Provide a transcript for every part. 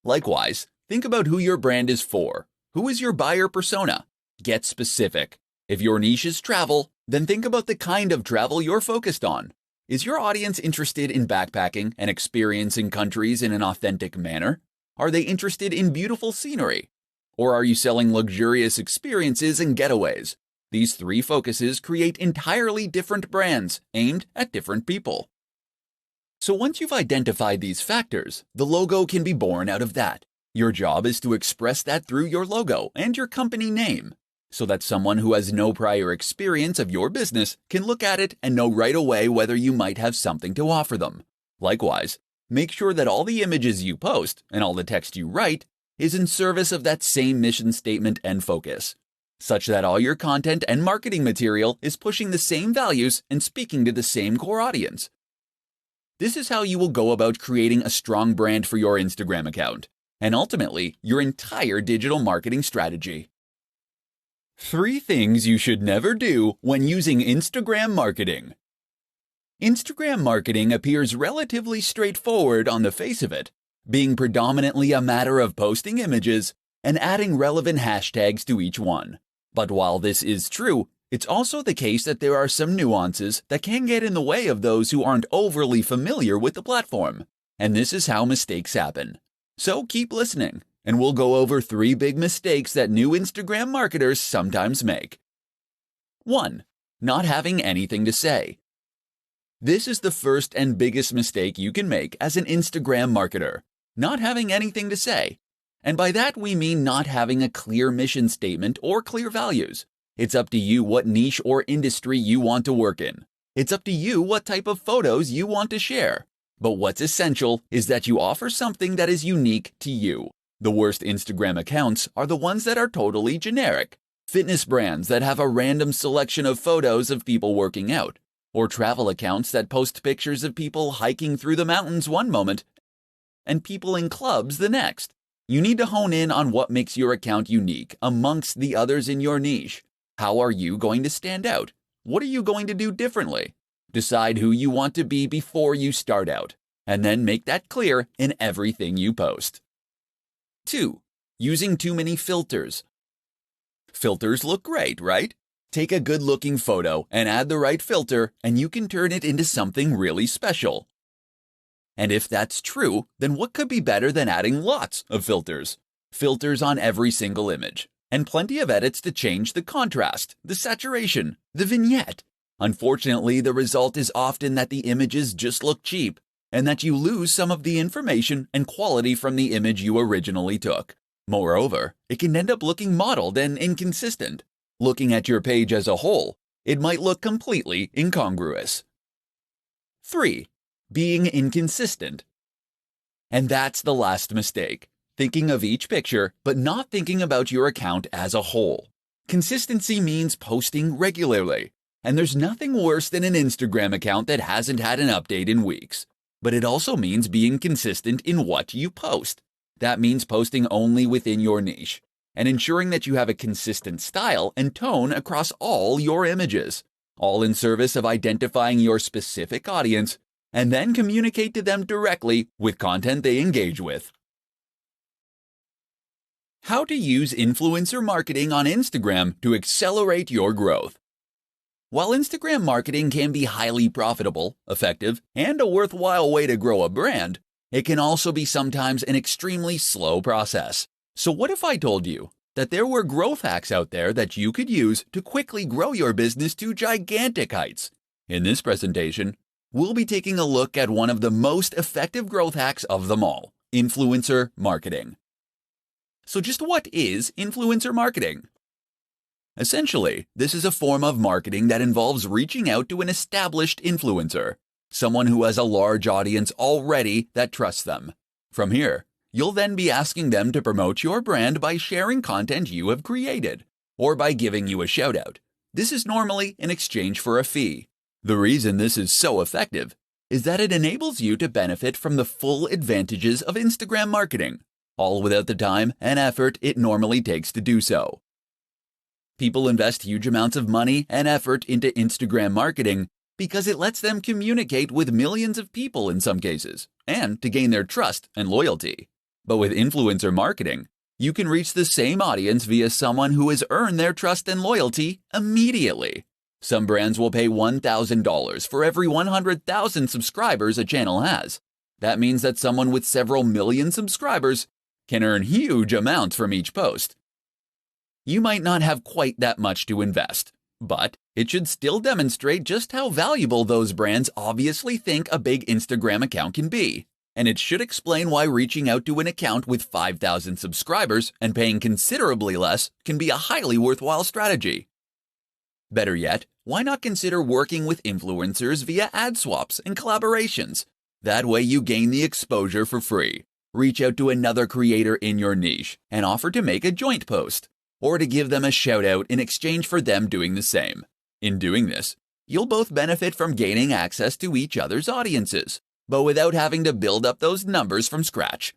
Likewise, think about who your brand is for. Who is your buyer persona? Get specific. If your niche is travel, then think about the kind of travel you're focused on. Is your audience interested in backpacking and experiencing countries in an authentic manner? Are they interested in beautiful scenery? Or are you selling luxurious experiences and getaways? These three focuses create entirely different brands aimed at different people. So once you've identified these factors, the logo can be born out of that. Your job is to express that through your logo and your company name, so that someone who has no prior experience of your business can look at it and know right away whether you might have something to offer them. Likewise, make sure that all the images you post and all the text you write is in service of that same mission statement and focus, such that all your content and marketing material is pushing the same values and speaking to the same core audience. This is how you will go about creating a strong brand for your Instagram account, and ultimately, your entire digital marketing strategy. 3 things you should never do when using Instagram marketing. Instagram marketing appears relatively straightforward on the face of it, being predominantly a matter of posting images and adding relevant hashtags to each one. But while this is true, it's also the case that there are some nuances that can get in the way of those who aren't overly familiar with the platform, and this is how mistakes happen. So keep listening, and we'll go over 3 big mistakes that new Instagram marketers sometimes make. 1. Not having anything to say. This is the first and biggest mistake you can make as an Instagram marketer, not having anything to say. And by that we mean not having a clear mission statement or clear values. It's up to you what niche or industry you want to work in. It's up to you what type of photos you want to share. But what's essential is that you offer something that is unique to you. The worst Instagram accounts are the ones that are totally generic. Fitness brands that have a random selection of photos of people working out, or travel accounts that post pictures of people hiking through the mountains one moment and people in clubs the next. You need to hone in on what makes your account unique amongst the others in your niche. How are you going to stand out? What are you going to do differently? Decide who you want to be before you start out, and then make that clear in everything you post. 2. Using too many filters. Filters look great, right? Take a good-looking photo and add the right filter, and you can turn it into something really special. And if that's true, then what could be better than adding lots of filters? Filters on every single image, and plenty of edits to change the contrast, the saturation, the vignette. Unfortunately, the result is often that the images just look cheap, and that you lose some of the information and quality from the image you originally took. Moreover, it can end up looking modeled and inconsistent. Looking at your page as a whole, it might look completely incongruous. 3. Being inconsistent. And that's the last mistake. Thinking of each picture, but not thinking about your account as a whole. Consistency means posting regularly, and there's nothing worse than an Instagram account that hasn't had an update in weeks. But it also means being consistent in what you post. That means posting only within your niche, and ensuring that you have a consistent style and tone across all your images, all in service of identifying your specific audience, and then communicate to them directly with content they engage with. How to use influencer marketing on Instagram to accelerate your growth. While Instagram marketing can be highly profitable, effective, and a worthwhile way to grow a brand, it can also be sometimes an extremely slow process. So what if I told you that there were growth hacks out there that you could use to quickly grow your business to gigantic heights? In this presentation, we'll be taking a look at one of the most effective growth hacks of them all, influencer marketing. So just what is influencer marketing? Essentially, this is a form of marketing that involves reaching out to an established influencer, someone who has a large audience already that trusts them. From here, you'll then be asking them to promote your brand by sharing content you have created, or by giving you a shout-out. This is normally in exchange for a fee. The reason this is so effective is that it enables you to benefit from the full advantages of Instagram marketing, all without the time and effort it normally takes to do so. People invest huge amounts of money and effort into Instagram marketing because it lets them communicate with millions of people in some cases, and to gain their trust and loyalty. But with influencer marketing, you can reach the same audience via someone who has earned their trust and loyalty immediately. Some brands will pay $1,000 for every 100,000 subscribers a channel has. That means that someone with several million subscribers can earn huge amounts from each post. You might not have quite that much to invest, but it should still demonstrate just how valuable those brands obviously think a big Instagram account can be. And it should explain why reaching out to an account with 5,000 subscribers and paying considerably less can be a highly worthwhile strategy. Better yet, why not consider working with influencers via ad swaps and collaborations? That way you gain the exposure for free. Reach out to another creator in your niche and offer to make a joint post, or to give them a shout out in exchange for them doing the same. In doing this, you'll both benefit from gaining access to each other's audiences, but without having to build up those numbers from scratch.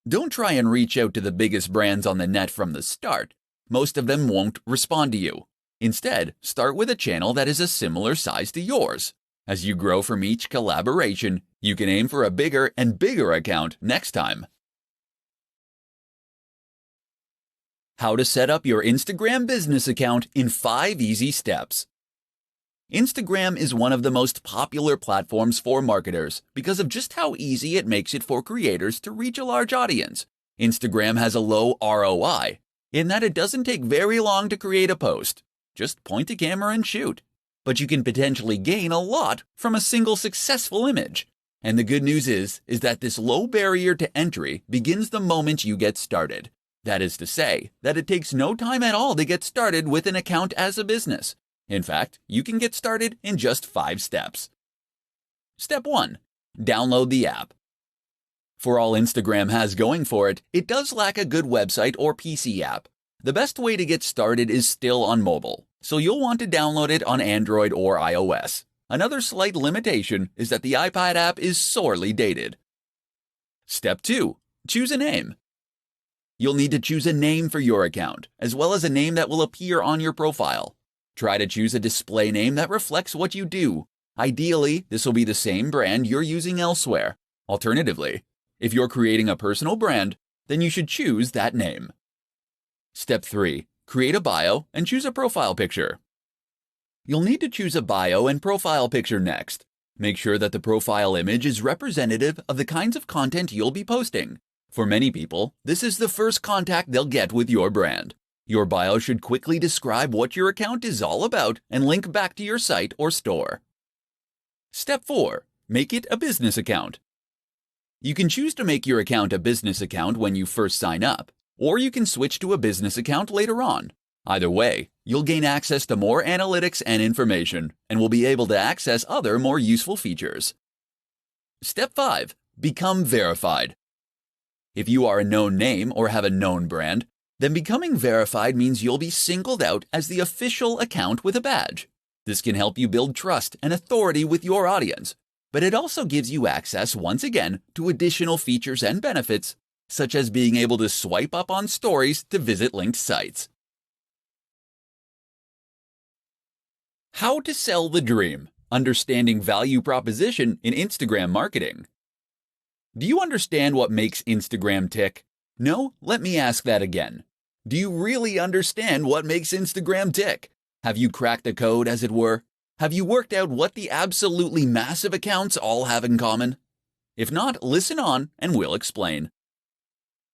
Don't try and reach out to the biggest brands on the net from the start. Most of them won't respond to you. Instead, start with a channel that is a similar size to yours. As you grow from each collaboration, you can aim for a bigger and bigger account next time. How to set up your Instagram business account in 5 easy steps. Instagram is one of the most popular platforms for marketers because of just how easy it makes it for creators to reach a large audience. Instagram has a low ROI in that it doesn't take very long to create a post. Just point a camera and shoot. But you can potentially gain a lot from a single successful image. And the good news is that this low barrier to entry begins the moment you get started. That is to say, that it takes no time at all to get started with an account as a business. In fact, you can get started in just 5 steps. Step 1. Download the app. For all Instagram has going for it, it does lack a good website or PC app. The best way to get started is still on mobile, so you'll want to download it on Android or iOS. Another slight limitation is that the iPad app is sorely dated. Step 2. Choose a name. You'll need to choose a name for your account, as well as a name that will appear on your profile. Try to choose a display name that reflects what you do. Ideally, this will be the same brand you're using elsewhere. Alternatively, if you're creating a personal brand, then you should choose that name. Step 3. Create a bio and choose a profile picture. You'll need to choose a bio and profile picture next. Make sure that the profile image is representative of the kinds of content you'll be posting. For many people, this is the first contact they'll get with your brand. Your bio should quickly describe what your account is all about and link back to your site or store. Step 4. Make it a business account. You can choose to make your account a business account when you first sign up, or you can switch to a business account later on. Either way, you'll gain access to more analytics and information, and will be able to access other more useful features. Step 5. Become verified. If you are a known name or have a known brand, then becoming verified means you'll be singled out as the official account with a badge. This can help you build trust and authority with your audience, but it also gives you access once again to additional features and benefits, such as being able to swipe up on stories to visit linked sites. How to sell the dream. Understanding value proposition in Instagram marketing. Do you understand what makes Instagram tick? No? Let me ask that again. Do you really understand what makes Instagram tick? Have you cracked the code, as it were? Have you worked out what the absolutely massive accounts all have in common? If not, listen on and we'll explain.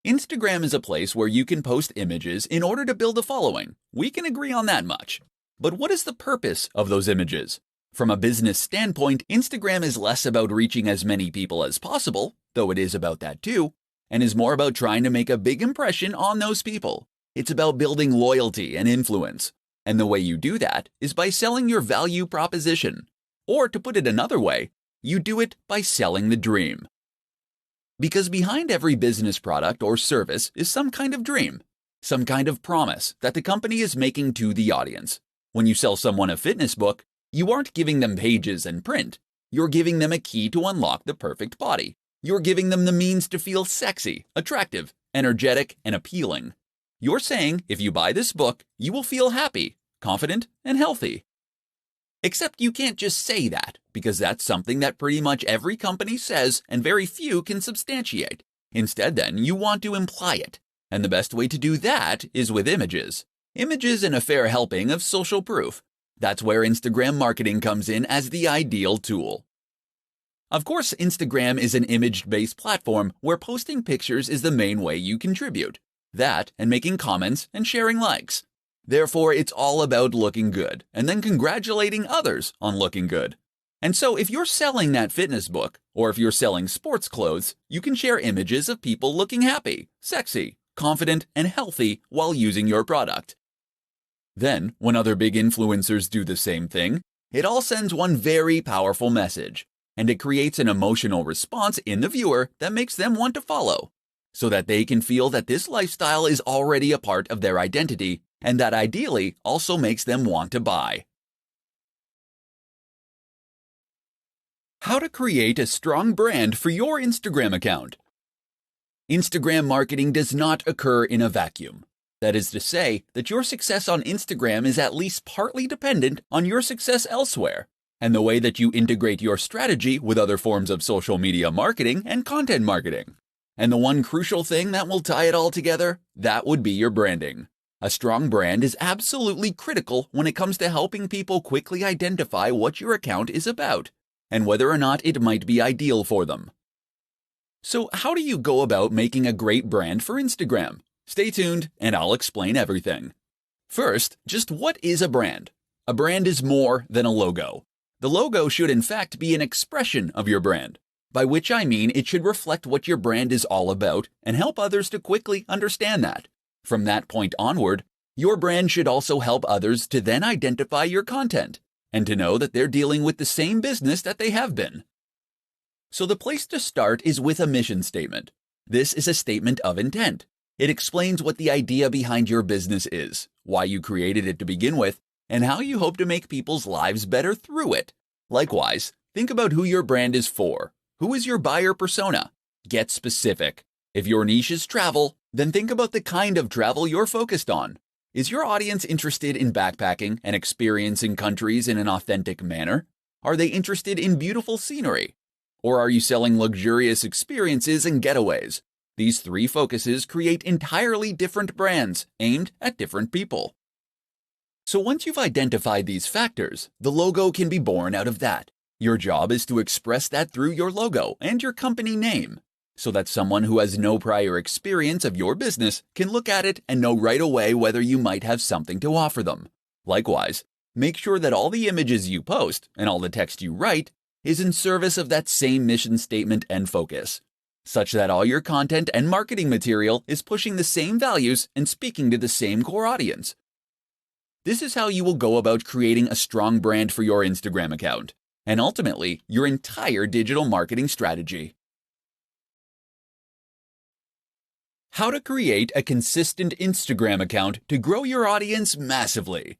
Instagram is a place where you can post images in order to build a following. We can agree on that much. But what is the purpose of those images? From a business standpoint, Instagram is less about reaching as many people as possible, though it is about that too, and is more about trying to make a big impression on those people. It's about building loyalty and influence. And the way you do that is by selling your value proposition. Or to put it another way, you do it by selling the dream. Because behind every business product or service is some kind of dream, some kind of promise that the company is making to the audience. When you sell someone a fitness book, you aren't giving them pages and print. You're giving them a key to unlock the perfect body. You're giving them the means to feel sexy, attractive, energetic, and appealing. You're saying if you buy this book, you will feel happy, confident, and healthy. Except you can't just say that, because that's something that pretty much every company says and very few can substantiate. Instead, then, you want to imply it. And the best way to do that is with images. Images and a fair helping of social proof. That's where Instagram marketing comes in as the ideal tool. Of course, Instagram is an image-based platform where posting pictures is the main way you contribute. That and making comments and sharing likes. Therefore, it's all about looking good and then congratulating others on looking good. And so if you're selling that fitness book, or if you're selling sports clothes, you can share images of people looking happy, sexy, confident, and healthy while using your product. Then, when other big influencers do the same thing, it all sends one very powerful message, and it creates an emotional response in the viewer that makes them want to follow, so that they can feel that this lifestyle is already a part of their identity, and that ideally also makes them want to buy. How to create a strong brand for your Instagram account. Instagram marketing does not occur in a vacuum. That is to say that your success on Instagram is at least partly dependent on your success elsewhere, and the way that you integrate your strategy with other forms of social media marketing and content marketing. And the one crucial thing that will tie it all together, that would be your branding. A strong brand is absolutely critical when it comes to helping people quickly identify what your account is about, and whether or not it might be ideal for them. So how do you go about making a great brand for Instagram? Stay tuned and I'll explain everything. First, just what is a brand? A brand is more than a logo. The logo should in fact be an expression of your brand, by which I mean it should reflect what your brand is all about and help others to quickly understand that. From that point onward, your brand should also help others to then identify your content and to know that they're dealing with the same business that they have been. So the place to start is with a mission statement. This is a statement of intent. It explains what the idea behind your business is, why you created it to begin with, and how you hope to make people's lives better through it. Likewise, think about who your brand is for. Who is your buyer persona? Get specific. If your niche is travel, then think about the kind of travel you're focused on. Is your audience interested in backpacking and experiencing countries in an authentic manner? Are they interested in beautiful scenery? Or are you selling luxurious experiences and getaways? These three focuses create entirely different brands aimed at different people. So once you've identified these factors, the logo can be born out of that. Your job is to express that through your logo and your company name, so that someone who has no prior experience of your business can look at it and know right away whether you might have something to offer them. Likewise, make sure that all the images you post and all the text you write is in service of that same mission statement and focus, such that all your content and marketing material is pushing the same values and speaking to the same core audience. This is how you will go about creating a strong brand for your Instagram account, and ultimately, your entire digital marketing strategy. How to create a consistent Instagram account to grow your audience massively.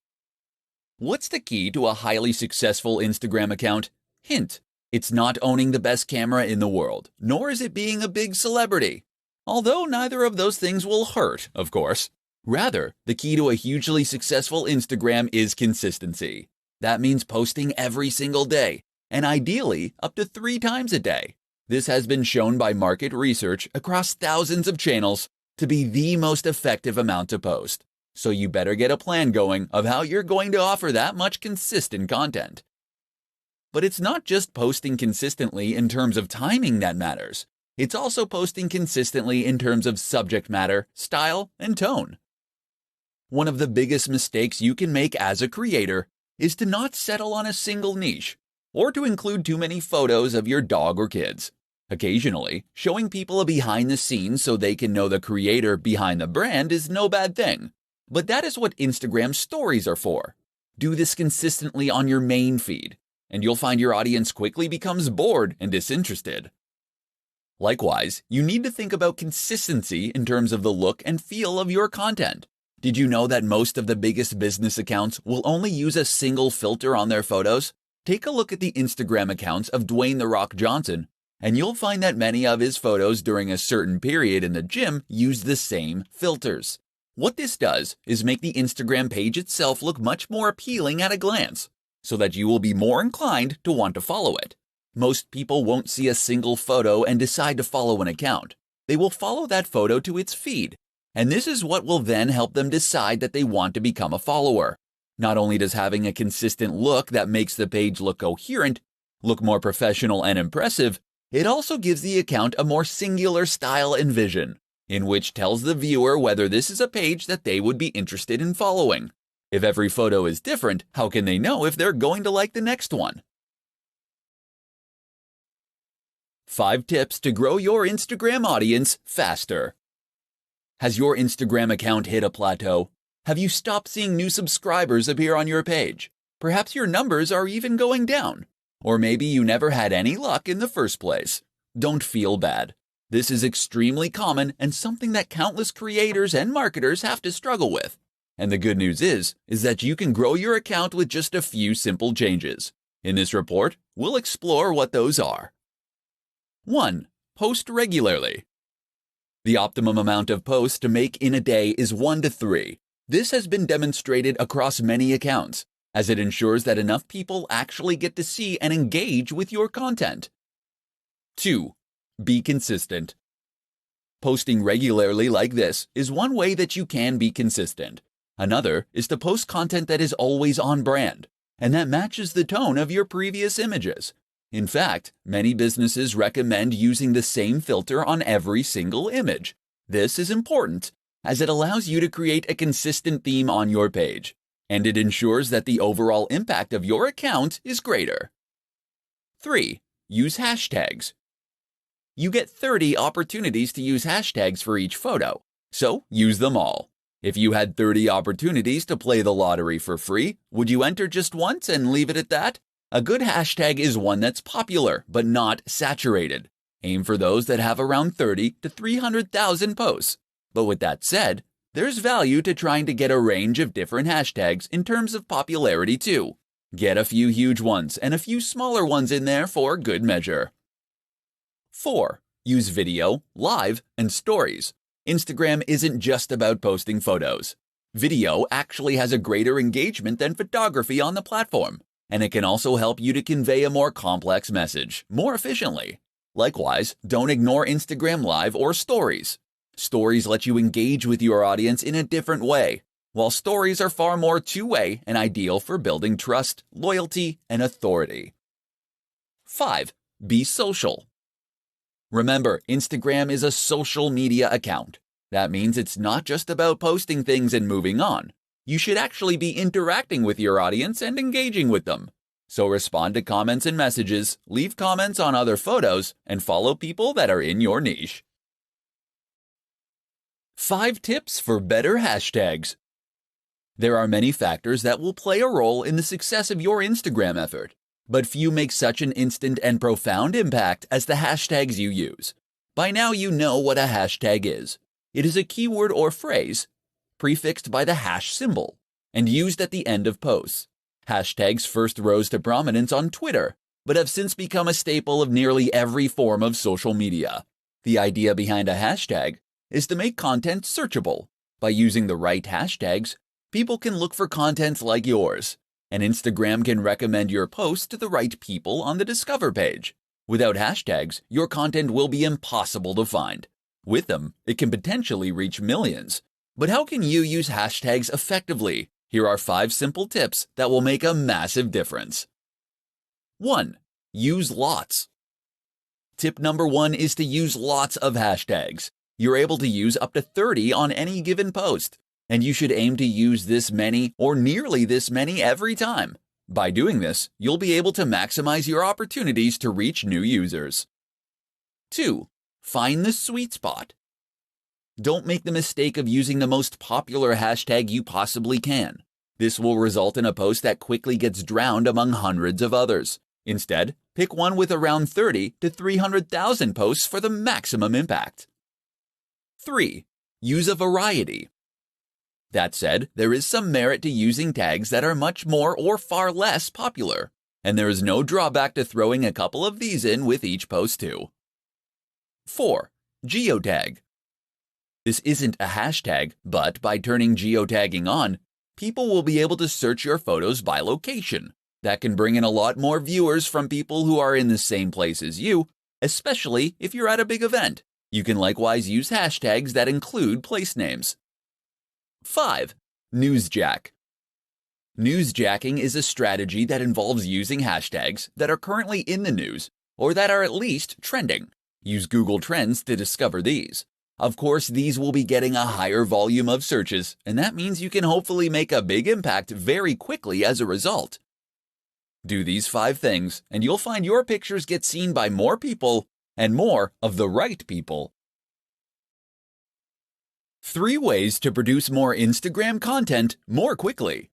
What's the key to a highly successful Instagram account? Hint: it's not owning the best camera in the world, nor is it being a big celebrity. Although neither of those things will hurt, of course. Rather, the key to a hugely successful Instagram is consistency. That means posting every single day, and ideally up to 3 times a day. This has been shown by market research across thousands of channels to be the most effective amount to post. So you better get a plan going of how you're going to offer that much consistent content. But it's not just posting consistently in terms of timing that matters. It's also posting consistently in terms of subject matter, style, and tone. One of the biggest mistakes you can make as a creator is to not settle on a single niche, or to include too many photos of your dog or kids. Occasionally, showing people a behind the scenes so they can know the creator behind the brand is no bad thing. But that is what Instagram stories are for. Do this consistently on your main feed, and you'll find your audience quickly becomes bored and disinterested. Likewise, you need to think about consistency in terms of the look and feel of your content. Did you know that most of the biggest business accounts will only use a single filter on their photos? Take a look at the Instagram accounts of Dwayne "The Rock" Johnson, and you'll find that many of his photos during a certain period in the gym use the same filters. What this does is make the Instagram page itself look much more appealing at a glance, so that you will be more inclined to want to follow it. Most people won't see a single photo and decide to follow an account. they will follow that photo to its feed. And this is what will then help them decide that they want to become a follower. Not only does having a consistent look that makes the page look coherent, look more professional and impressive, it also gives the account a more singular style and vision, in which tells the viewer whether this is a page that they would be interested in following. If every photo is different, how can they know if they're going to like the next one? 5 tips to grow your Instagram audience faster. Has your Instagram account hit a plateau? Have you stopped seeing new subscribers appear on your page? Perhaps your numbers are even going down. Or maybe you never had any luck in the first place. Don't feel bad. This is extremely common and something that countless creators and marketers have to struggle with. And the good news is that you can grow your account with just a few simple changes. In this report, we'll explore what those are. 1. Post regularly. The optimum amount of posts to make in a day is 1 to 3. This has been demonstrated across many accounts, as it ensures that enough people actually get to see and engage with your content. 2. Be consistent. Posting regularly like this is one way that you can be consistent. Another is to post content that is always on brand, and that matches the tone of your previous images. In fact, many businesses recommend using the same filter on every single image. This is important, as it allows you to create a consistent theme on your page, and it ensures that the overall impact of your account is greater. 3. Use hashtags. You get 30 opportunities to use hashtags for each photo, so use them all. If you had 30 opportunities to play the lottery for free, would you enter just once and leave it at that? A good hashtag is one that's popular, but not saturated. Aim for those that have around 30 to 300,000 posts. But with that said, there's value to trying to get a range of different hashtags in terms of popularity too. Get a few huge ones and a few smaller ones in there for good measure. 4. Use video, live, and stories. Instagram isn't just about posting photos. Video actually has a greater engagement than photography on the platform, and it can also help you to convey a more complex message more efficiently. Likewise, don't ignore Instagram Live or Stories. Stories let you engage with your audience in a different way, while stories are far more two-way and ideal for building trust, loyalty, and authority. 5. Be social. Remember, Instagram is a social media account. That means it's not just about posting things and moving on. You should actually be interacting with your audience and engaging with them. So respond to comments and messages, leave comments on other photos, and follow people that are in your niche. 5 tips for better hashtags. There are many factors that will play a role in the success of your Instagram effort, but few make such an instant and profound impact as the hashtags you use. By now you know what a hashtag is. It is a keyword or phrase prefixed by the hash symbol and used at the end of posts. Hashtags first rose to prominence on Twitter, but have since become a staple of nearly every form of social media. The idea behind a hashtag is to make content searchable. By using the right hashtags, people can look for content like yours, and Instagram can recommend your post to the right people on the Discover page. Without hashtags, your content will be impossible to find. With them, it can potentially reach millions. But how can you use hashtags effectively? Here are 5 simple tips that will make a massive difference. 1. Use lots. Tip number 1 is to use lots of hashtags. You're able to use up to 30 on any given post, and you should aim to use this many or nearly this many every time. By doing this, you'll be able to maximize your opportunities to reach new users. 2. Find the sweet spot. Don't make the mistake of using the most popular hashtag you possibly can. This will result in a post that quickly gets drowned among hundreds of others. Instead, pick one with around 30 to 300,000 posts for the maximum impact. 3. Use a variety. That said, there is some merit to using tags that are much more or far less popular, and there is no drawback to throwing a couple of these in with each post too. 4. Geotag. This isn't a hashtag, but by turning geotagging on, people will be able to search your photos by location. That can bring in a lot more viewers from people who are in the same place as you, especially if you're at a big event. You can likewise use hashtags that include place names. 5. Newsjack. Newsjacking is a strategy that involves using hashtags that are currently in the news or that are at least trending. Use Google Trends to discover these. Of course, these will be getting a higher volume of searches, and that means you can hopefully make a big impact very quickly as a result. Do these 5 things, and you'll find your pictures get seen by more people and more of the right people. 3 ways to produce more Instagram content more quickly.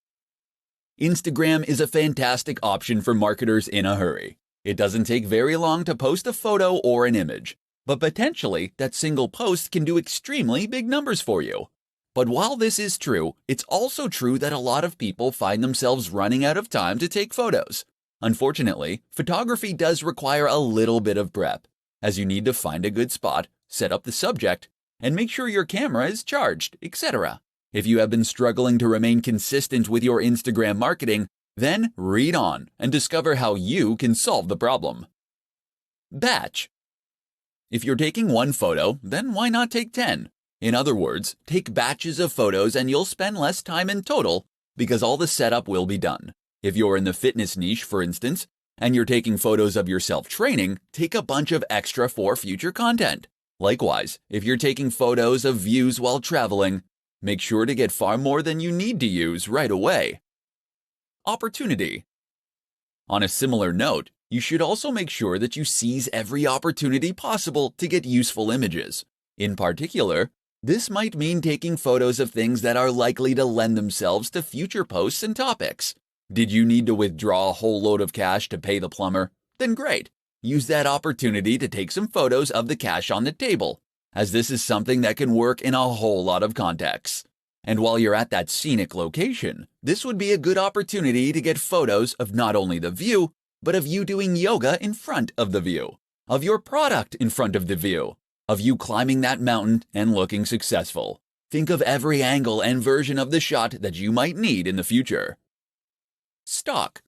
Instagram is a fantastic option for marketers in a hurry. It doesn't take very long to post a photo or an image, but potentially that single post can do extremely big numbers for you. But while this is true, it's also true that a lot of people find themselves running out of time to take photos. Unfortunately, photography does require a little bit of prep, as you need to find a good spot, set up the subject, and make sure your camera is charged, etc. If you have been struggling to remain consistent with your Instagram marketing, then read on and discover how you can solve the problem. Batch. If you're taking 1 photo, then why not take 10? In other words, take batches of photos and you'll spend less time in total because all the setup will be done. If you're in the fitness niche, for instance, and you're taking photos of yourself training, take a bunch of extra for future content. Likewise, if you're taking photos of views while traveling, make sure to get far more than you need to use right away. Opportunity. On a similar note, you should also make sure that you seize every opportunity possible to get useful images. In particular, this might mean taking photos of things that are likely to lend themselves to future posts and topics. Did you need to withdraw a whole load of cash to pay the plumber? Then great. Use that opportunity to take some photos of the cash on the table, as this is something that can work in a whole lot of contexts. And while you're at that scenic location, this would be a good opportunity to get photos of not only the view, but of you doing yoga in front of the view, of your product in front of the view, of you climbing that mountain and looking successful. Think of every angle and version of the shot that you might need in the future. Stock.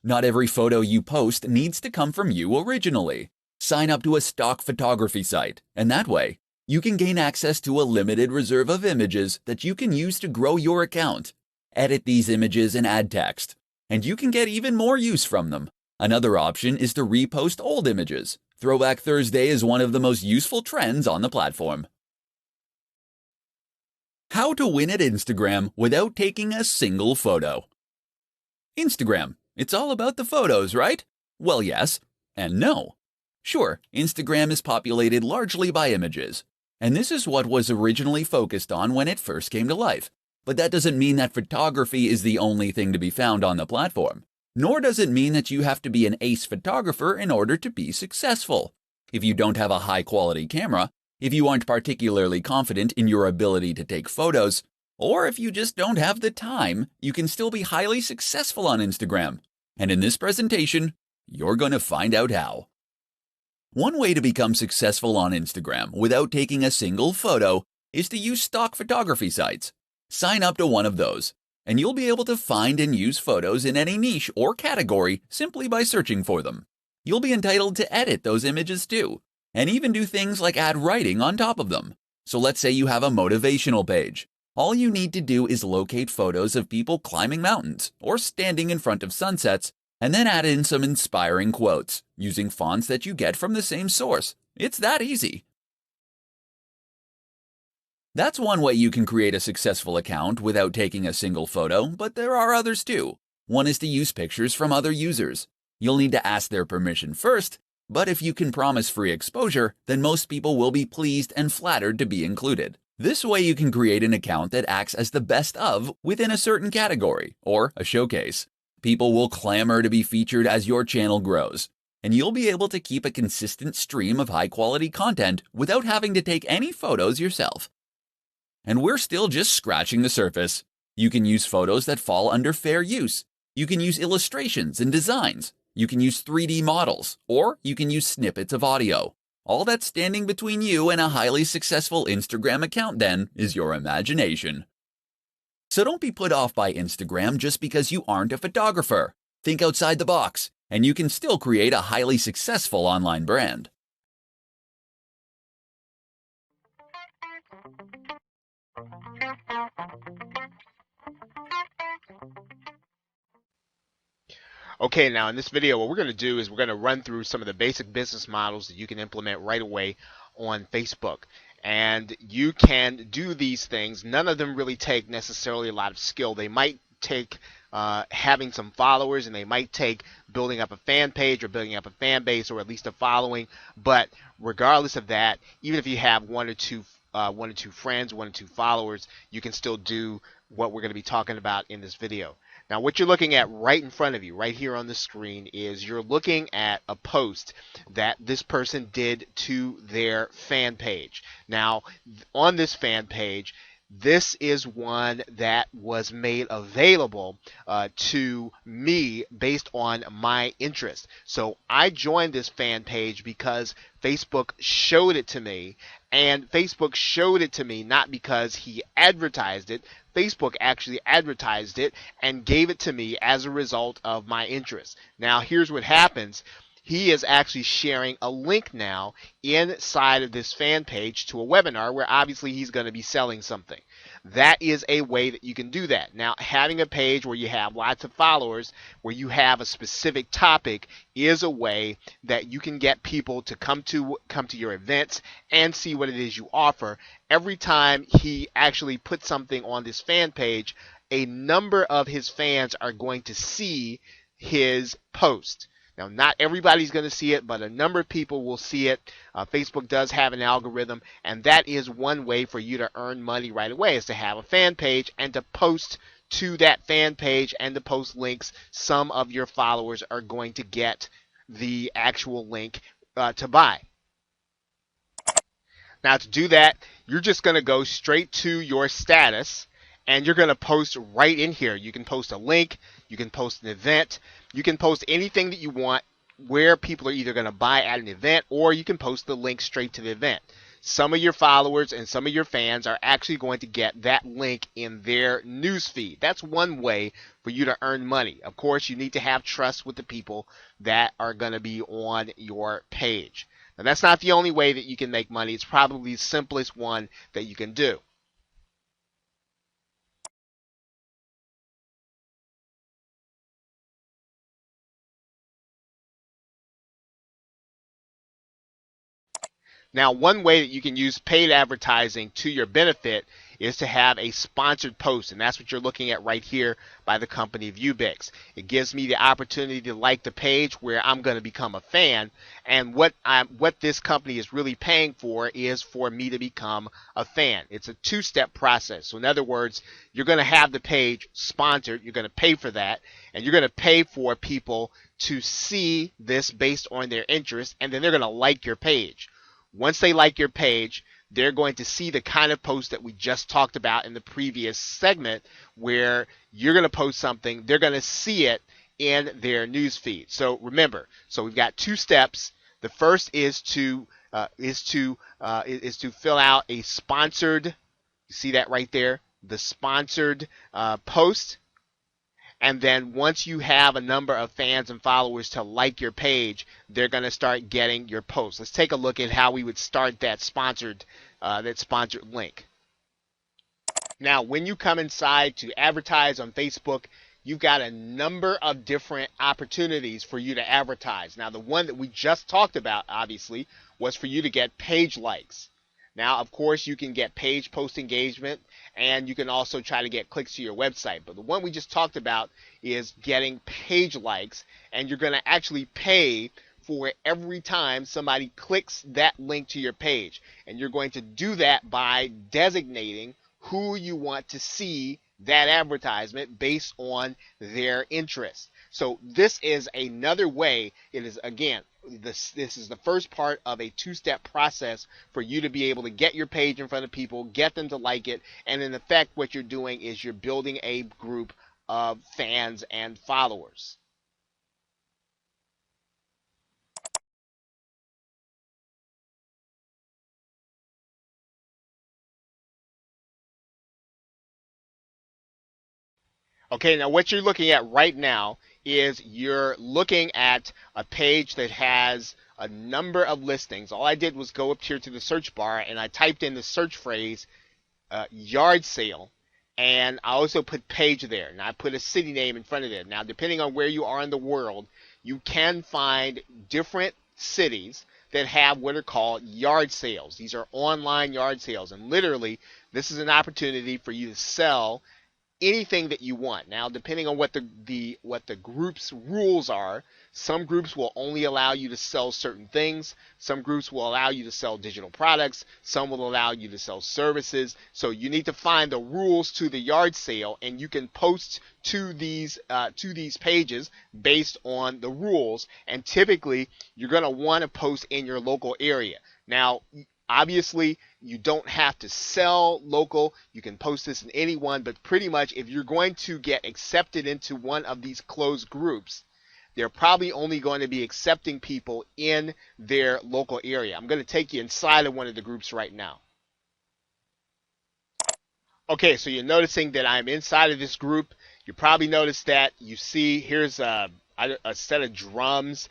Not every photo you post needs to come from you originally. Sign up to a stock photography site, and that way, you can gain access to a limited reserve of images that you can use to grow your account. Edit these images and add text, and you can get even more use from them. Another option is to repost old images. Throwback Thursday is one of the most useful trends on the platform. How to win at Instagram without taking a single photo. Instagram, it's all about the photos, right? Well, yes and no. Sure, Instagram is populated largely by images, and this is what was originally focused on when it first came to life. But that doesn't mean that photography is the only thing to be found on the platform. Nor does it mean that you have to be an ace photographer in order to be successful. If you don't have a high-quality camera, if you aren't particularly confident in your ability to take photos, or if you just don't have the time, you can still be highly successful on Instagram. And in this presentation, you're going to find out how. One way to become successful on Instagram without taking a single photo is to use stock photography sites. Sign up to one of those, and you'll be able to find and use photos in any niche or category simply by searching for them. You'll be entitled to edit those images too, and even do things like add writing on top of them. So let's say you have a motivational page. All you need to do is locate photos of people climbing mountains or standing in front of sunsets, and then add in some inspiring quotes using fonts that you get from the same source. It's that easy. That's one way you can create a successful account without taking a single photo, but there are others too. One is to use pictures from other users. You'll need to ask their permission first, but if you can promise free exposure, then most people will be pleased and flattered to be included. This way you can create an account that acts as the best of within a certain category, or a showcase. People will clamor to be featured as your channel grows, and you'll be able to keep a consistent stream of high-quality content without having to take any photos yourself. And we're still just scratching the surface. You can use photos that fall under fair use. You can use illustrations and designs. You can use 3D models, or you can use snippets of audio. All that's standing between you and a highly successful Instagram account then is your imagination. So don't be put off by Instagram just because you aren't a photographer. Think outside the box, and you can still create a highly successful online brand. Okay, now in this video, what we're going to do is we're going to run through some of the basic business models that you can implement right away on Facebook. And you can do these things. None of them really take necessarily a lot of skill. They might take having some followers, and they might take building up a fan page or building up a fan base or at least a following. But regardless of that, even if you have one or two friends, one or two followers, you can still do what we're going to be talking about in this video. Now, what you're looking at right in front of you, right here on the screen, is you're looking at a post that this person did to their fan page. Now, on this fan page, this is one that was made available to me based on my interest. So I joined this fan page because Facebook showed it to me, and Facebook showed it to me not because he advertised it. Facebook actually advertised it and gave it to me as a result of my interest. Now, here's what happens. He is actually sharing a link now inside of this fan page to a webinar where obviously he's going to be selling something. That is a way that you can do that. Now, having a page where you have lots of followers, where you have a specific topic, is a way that you can get people to come to your events and see what it is you offer. Every time he actually puts something on this fan page, a number of his fans are going to see his post. Now, not everybody's going to see it, but a number of people will see it. Facebook does have an algorithm, and that is one way for you to earn money right away, is to have a fan page and to post to that fan page and to post links. Some of your followers are going to get the actual link to buy. Now, to do that, you're just going to go straight to your status, and you're going to post right in here. You can post a link, you can post an event, you can post anything that you want where people are either going to buy at an event, or you can post the link straight to the event. Some of your followers and some of your fans are actually going to get that link in their newsfeed. That's one way for you to earn money. Of course, you need to have trust with the people that are going to be on your page. Now, that's not the only way that you can make money. It's probably the simplest one that you can do. Now, one way that you can use paid advertising to your benefit is to have a sponsored post, and that's what you're looking at right here by the company Viewbix. It gives me the opportunity to like the page where I'm going to become a fan, and what this company is really paying for is for me to become a fan. It's a two-step process. So in other words, you're going to have the page sponsored, you're going to pay for that, and you're going to pay for people to see this based on their interest, and then they're going to like your page. Once they like your page, they're going to see the kind of post that we just talked about in the previous segment, where you're going to post something, they're going to see it in their news feed. So remember, we've got two steps. The first is to fill out a sponsored. You see that right there, the sponsored post. And then once you have a number of fans and followers to like your page, they're going to start getting your posts. Let's take a look at how we would start that sponsored link. Now, when you come inside to advertise on Facebook, you've got a number of different opportunities for you to advertise. Now, the one that we just talked about, obviously, was for you to get page likes. Now, of course, you can get page post engagement, and you can also try to get clicks to your website. But the one we just talked about is getting page likes, and you're going to actually pay for every time somebody clicks that link to your page. And you're going to do that by designating who you want to see that advertisement based on their interest. So this is another way. It is, again, this is the first part of a two-step process for you to be able to get your page in front of people, get them to like it, and in effect what you're doing is you're building a group of fans and followers. Okay, now what you're looking at right now is you're looking at a page that has a number of listings. All I did was go up here to the search bar and I typed in the search phrase yard sale, and I also put page there. Now I put a city name in front of it. Now depending on where you are in the world, you can find different cities that have what are called yard sales. These are online yard sales, and literally this is an opportunity for you to sell anything that you want. Now, depending on what the group's rules are, some groups will only allow you to sell certain things. Some groups will allow you to sell digital products. Some will allow you to sell services. So you need to find the rules to the yard sale, and you can post to these pages based on the rules. And typically, you're going to want to post in your local area. Now, obviously, you don't have to sell local. You can post this in any one, but pretty much if you're going to get accepted into one of these closed groups, they're probably only going to be accepting people in their local area. I'm going to take you inside of one of the groups right now. Okay, so you're noticing that I'm inside of this group. You probably noticed that you see here's a set of drums,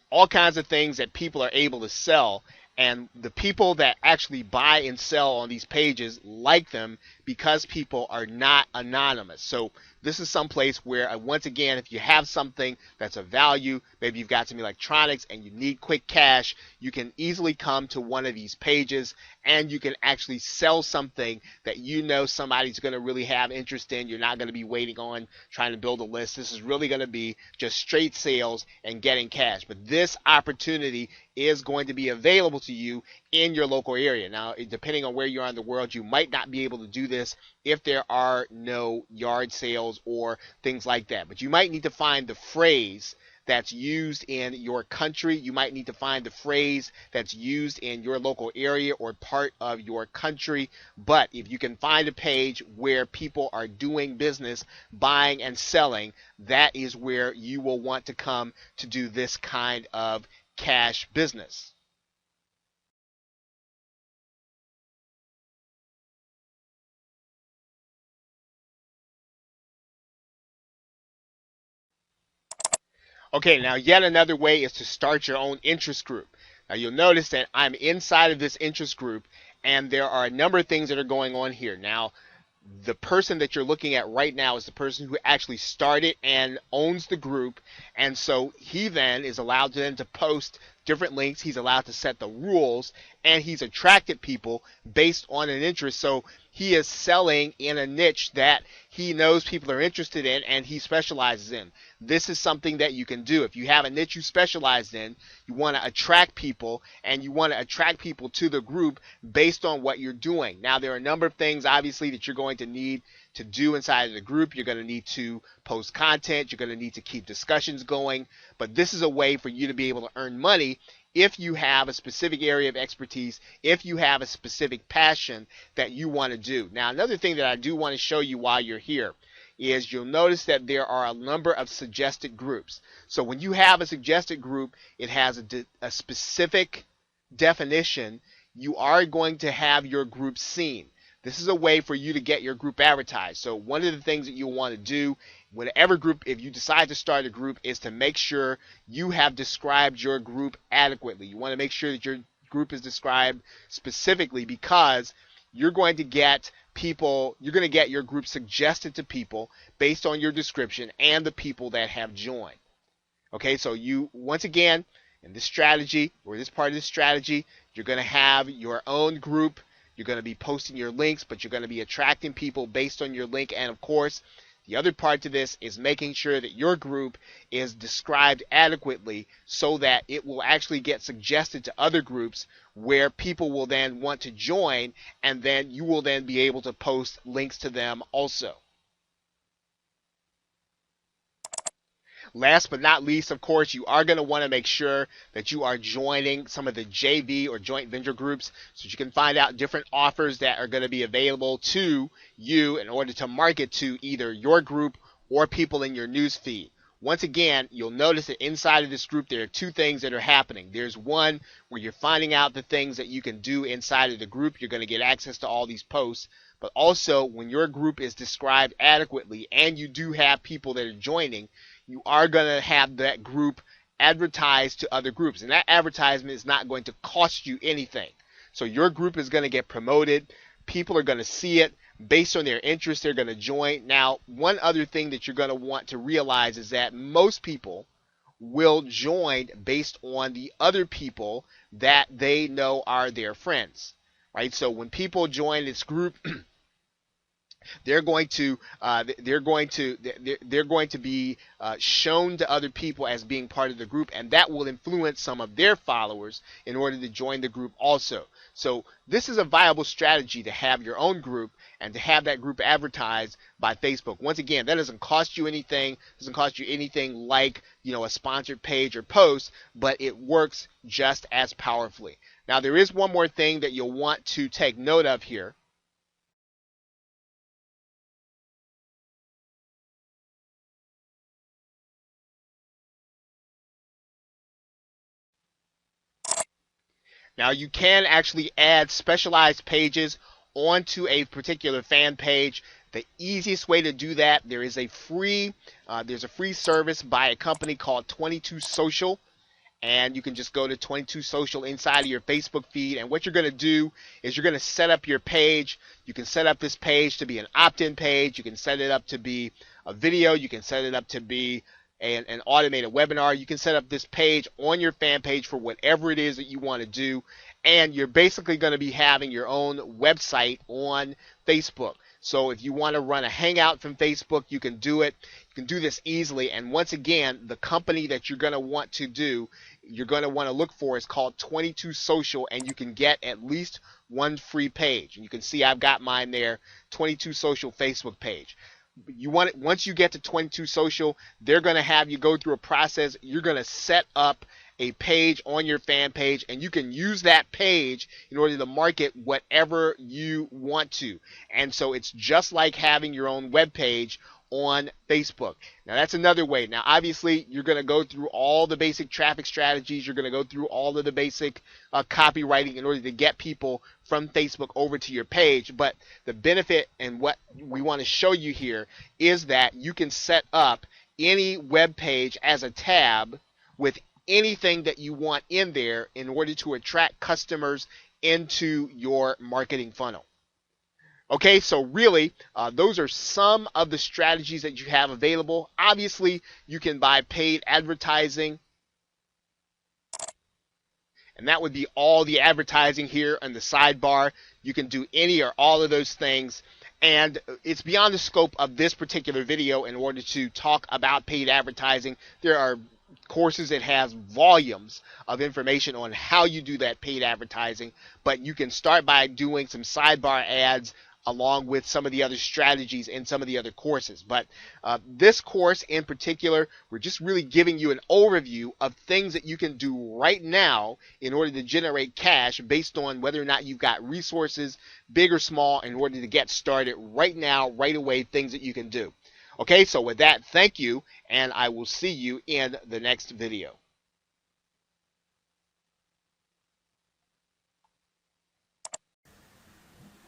all kinds of things that people are able to sell. And the people that actually buy and sell on these pages like them because people are not anonymous. So this is some place where, once again, if you have something that's of value, maybe you've got some electronics and you need quick cash, you can easily come to one of these pages and you can actually sell something that you know somebody's going to really have interest in. You're not going to be waiting on trying to build a list. This is really going to be just straight sales and getting cash. But this opportunity is going to be available to you in your local area. Now, depending on where you are in the world, you might not be able to do this if there are no yard sales or things like that. But you might need to find the phrase that's used in your country. You might need to find the phrase that's used in your local area or part of your country. But if you can find a page where people are doing business, buying and selling, that is where you will want to come to do this kind of cash business. Okay, now yet another way is to start your own interest group. Now you'll notice that I'm inside of this interest group and there are a number of things that are going on here. Now, the person that you're looking at right now is the person who actually started and owns the group, and so he then is allowed to post different links. He's allowed to set the rules, and he's attracted people based on an interest. So he is selling in a niche that he knows people are interested in and he specializes in. This is something that you can do. If you have a niche you specialize in, you want to attract people, and you want to attract people to the group based on what you're doing. Now, there are a number of things, obviously, that you're going to need to do inside of the group. You're going to need to post content. You're going to need to keep discussions going. But this is a way for you to be able to earn money if you have a specific area of expertise, if you have a specific passion that you want to do. Now, another thing that I do want to show you while you're here is you'll notice that there are a number of suggested groups. So when you have a suggested group, it has a specific definition. You are going to have your group seen. This is a way for you to get your group advertised. So one of the things that you'll want to do, whatever group, if you decide to start a group, is to make sure you have described your group adequately. You want to make sure that your group is described specifically, because you're going to get people, you're going to get your group suggested to people based on your description and the people that have joined. Okay, so you, once again, in this strategy, or this part of this strategy, you're going to have your own group. You're going to be posting your links, but you're going to be attracting people based on your link. And of course, the other part to this is making sure that your group is described adequately so that it will actually get suggested to other groups where people will then want to join, and then you will then be able to post links to them also. Last but not least, of course, you are going to want to make sure that you are joining some of the JV or joint venture groups so that you can find out different offers that are going to be available to you in order to market to either your group or people in your news feed. Once again, you'll notice that inside of this group there are two things that are happening. There's one where you're finding out the things that you can do inside of the group. You're going to get access to all these posts. But also, when your group is described adequately and you do have people that are joining, you are going to have that group advertise to other groups. And that advertisement is not going to cost you anything. So your group is going to get promoted. People are going to see it. Based on their interest, they're going to join. Now, one other thing that you're going to want to realize is that most people will join based on the other people that they know are their friends, right? So when people join this group, they're going to be shown to other people as being part of the group, and that will influence some of their followers in order to join the group also. So this is a viable strategy to have your own group and to have that group advertised by Facebook. Once again, that doesn't cost you anything. Doesn't cost you anything like, you know, a sponsored page or post, but it works just as powerfully. Now, there is one more thing that you'll want to take note of here. Now, you can actually add specialized pages onto a particular fan page. The easiest way to do that, there's a free service by a company called 22 Social, and you can just go to 22 Social inside of your Facebook feed, and what you're going to do is you're going to set up your page. You can set up this page to be an opt-in page. You can set it up to be a video. You can set it up to be an automated webinar. You can set up this page on your fan page for whatever it is that you want to do, and you're basically going to be having your own website on Facebook. So if you want to run a hangout from Facebook, you can do it. You can do this easily. And once again, the company that you're going to want to look for is called 22 Social, and you can get at least one free page. And you can see I've got mine there, 22 Social Facebook page. Once you get to 22 Social, they're going to have you go through a process. You're going to set up a page on your fan page, and you can use that page in order to market whatever you want to. And so it's just like having your own web page on Facebook. Now, that's another way. Now, obviously, you're going to go through all the basic traffic strategies. You're going to go through all of the basic copywriting in order to get people from Facebook over to your page. But the benefit and what we want to show you here is that you can set up any web page as a tab with anything that you want in there in order to attract customers into your marketing funnel. Okay, so really, those are some of the strategies that you have available. Obviously, you can buy paid advertising, and that would be all the advertising here on the sidebar. You can do any or all of those things, and it's beyond the scope of this particular video in order to talk about paid advertising. There are courses that has volumes of information on how you do that paid advertising, but you can start by doing some sidebar ads along with some of the other strategies in some of the other courses. But this course in particular, we're just really giving you an overview of things that you can do right now in order to generate cash based on whether or not you've got resources, big or small, in order to get started right now, right away, things that you can do. Okay, so with that, thank you, and I will see you in the next video.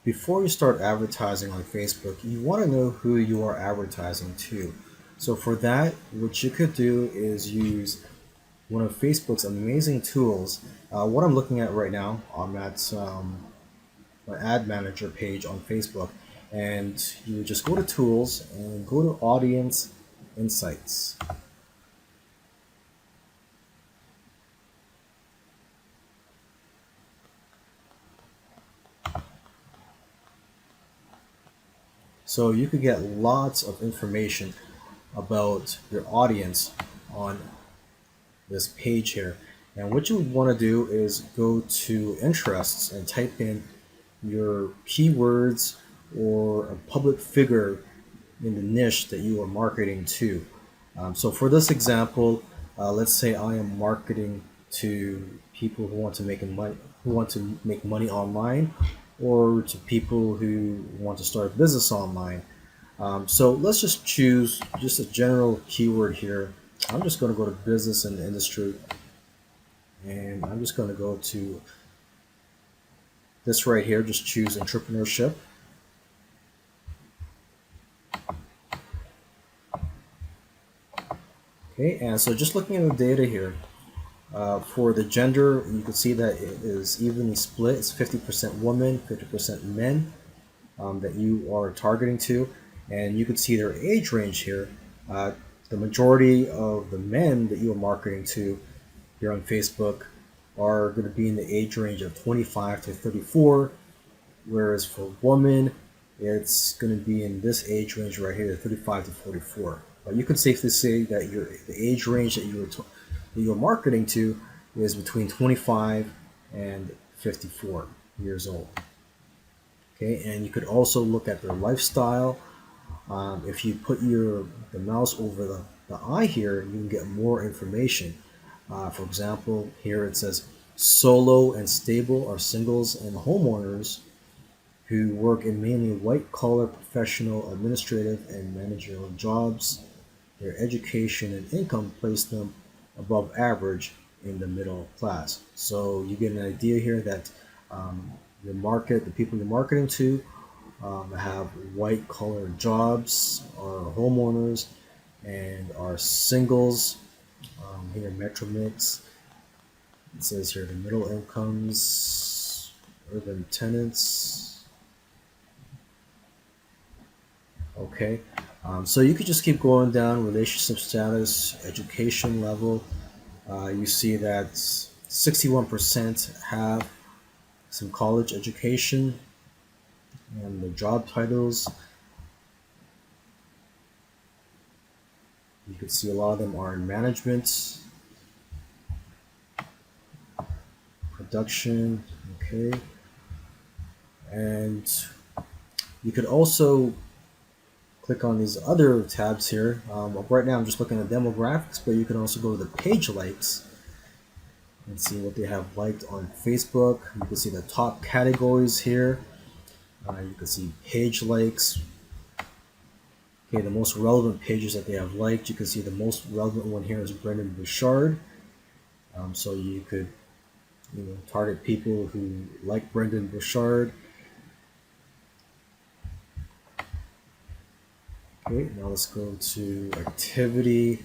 Before you start advertising on Facebook, you want to know who you are advertising to. So for that, what you could do is use one of Facebook's amazing tools. What I'm looking at right now, I'm at my ad manager page on Facebook, and you just go to tools and go to audience insights. So you could get lots of information about your audience on this page here. And what you want to do is go to interests and type in your keywords or a public figure in the niche that you are marketing to. So for this example, let's say I am marketing to people who want to make money online, or to people who want to start a business online. So let's just choose just a general keyword here. I'm just going to go to business and industry, and I'm just going to go to this right here. Just choose entrepreneurship. Okay, and so just looking at the data here, for the gender, you can see that it is evenly split. It's 50% women, 50% men that you are targeting to. And you can see their age range here. The majority of the men that you are marketing to here on Facebook are going to be in the age range of 25 to 34, whereas for women, it's going to be in this age range right here, 35 to 44. But you can safely say that the age range that you're marketing to is between 25 and 54 years old. Okay, and you could also look at their lifestyle. If you put the mouse over the eye here, you can get more information. For example, here it says solo and stable are singles and homeowners who work in mainly white-collar professional, administrative, and managerial jobs. Their education and income place them above average in the middle class. So you get an idea here that the people you're marketing to, have white-collar jobs, are homeowners, and are singles. Here, Metro Mix. It says here the middle incomes, urban tenants. Okay, so you could just keep going down, relationship status, education level. You see that 61% have some college education, and the job titles, you can see a lot of them are in management, production, okay. And you could also click on these other tabs here. Right now I'm just looking at demographics, but you can also go to the page likes and see what they have liked on Facebook. You can see the top categories here. You can see page likes. Okay, the most relevant pages that they have liked. You can see the most relevant one here is Brendan Bouchard. So you could target people who like Brendan Bouchard. Okay, now let's go to activity.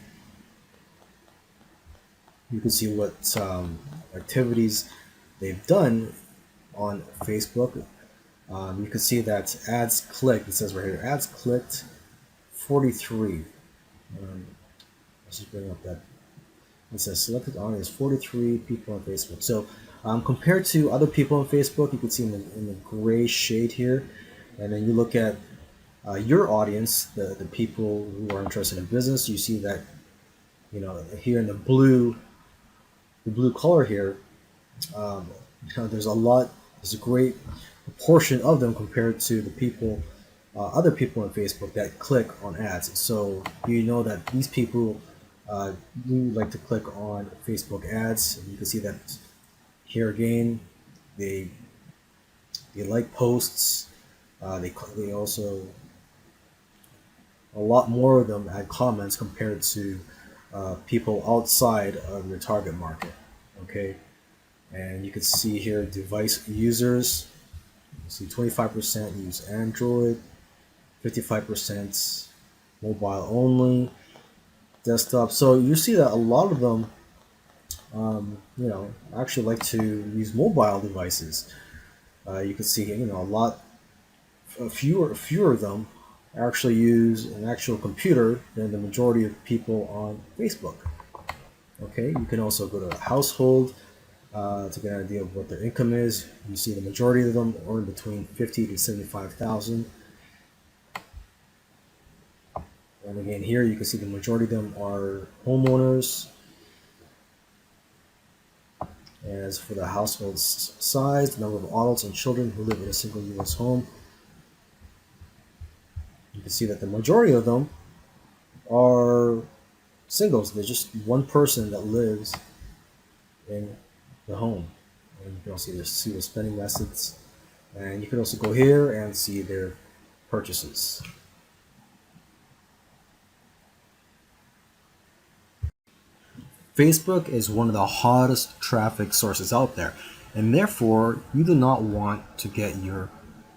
You can see what activities they've done on Facebook. You can see that ads clicked. It says right here, ads clicked 43. Let's just bring up that. It says selected audience 43 people on Facebook. So compared to other people on Facebook, you can see in the gray shade here, and then you look at your audience, the people who are interested in business. You see that here in the blue color here, there's a great proportion of them compared to the people, other people on Facebook that click on ads. So you know that these people do like to click on Facebook ads. And you can see that here again, they like posts. They also, a lot more of them add comments compared to people outside of your target market. Okay, and you can see here device users. You see 25% use Android, 55% mobile only, desktop. So you see that a lot of them, actually like to use mobile devices. You can see, fewer of them actually use an actual computer than the majority of people on Facebook. Okay, you can also go to household to get an idea of what their income is. You see the majority of them earn between 50 to 75,000. And again, here you can see the majority of them are homeowners. As for the household size, the number of adults and children who live in a single U.S. home, you can see that the majority of them are singles. There's just one person that lives in the home. And you can also see their spending methods. And you can also go here and see their purchases. Facebook is one of the hottest traffic sources out there, and therefore you do not want to get your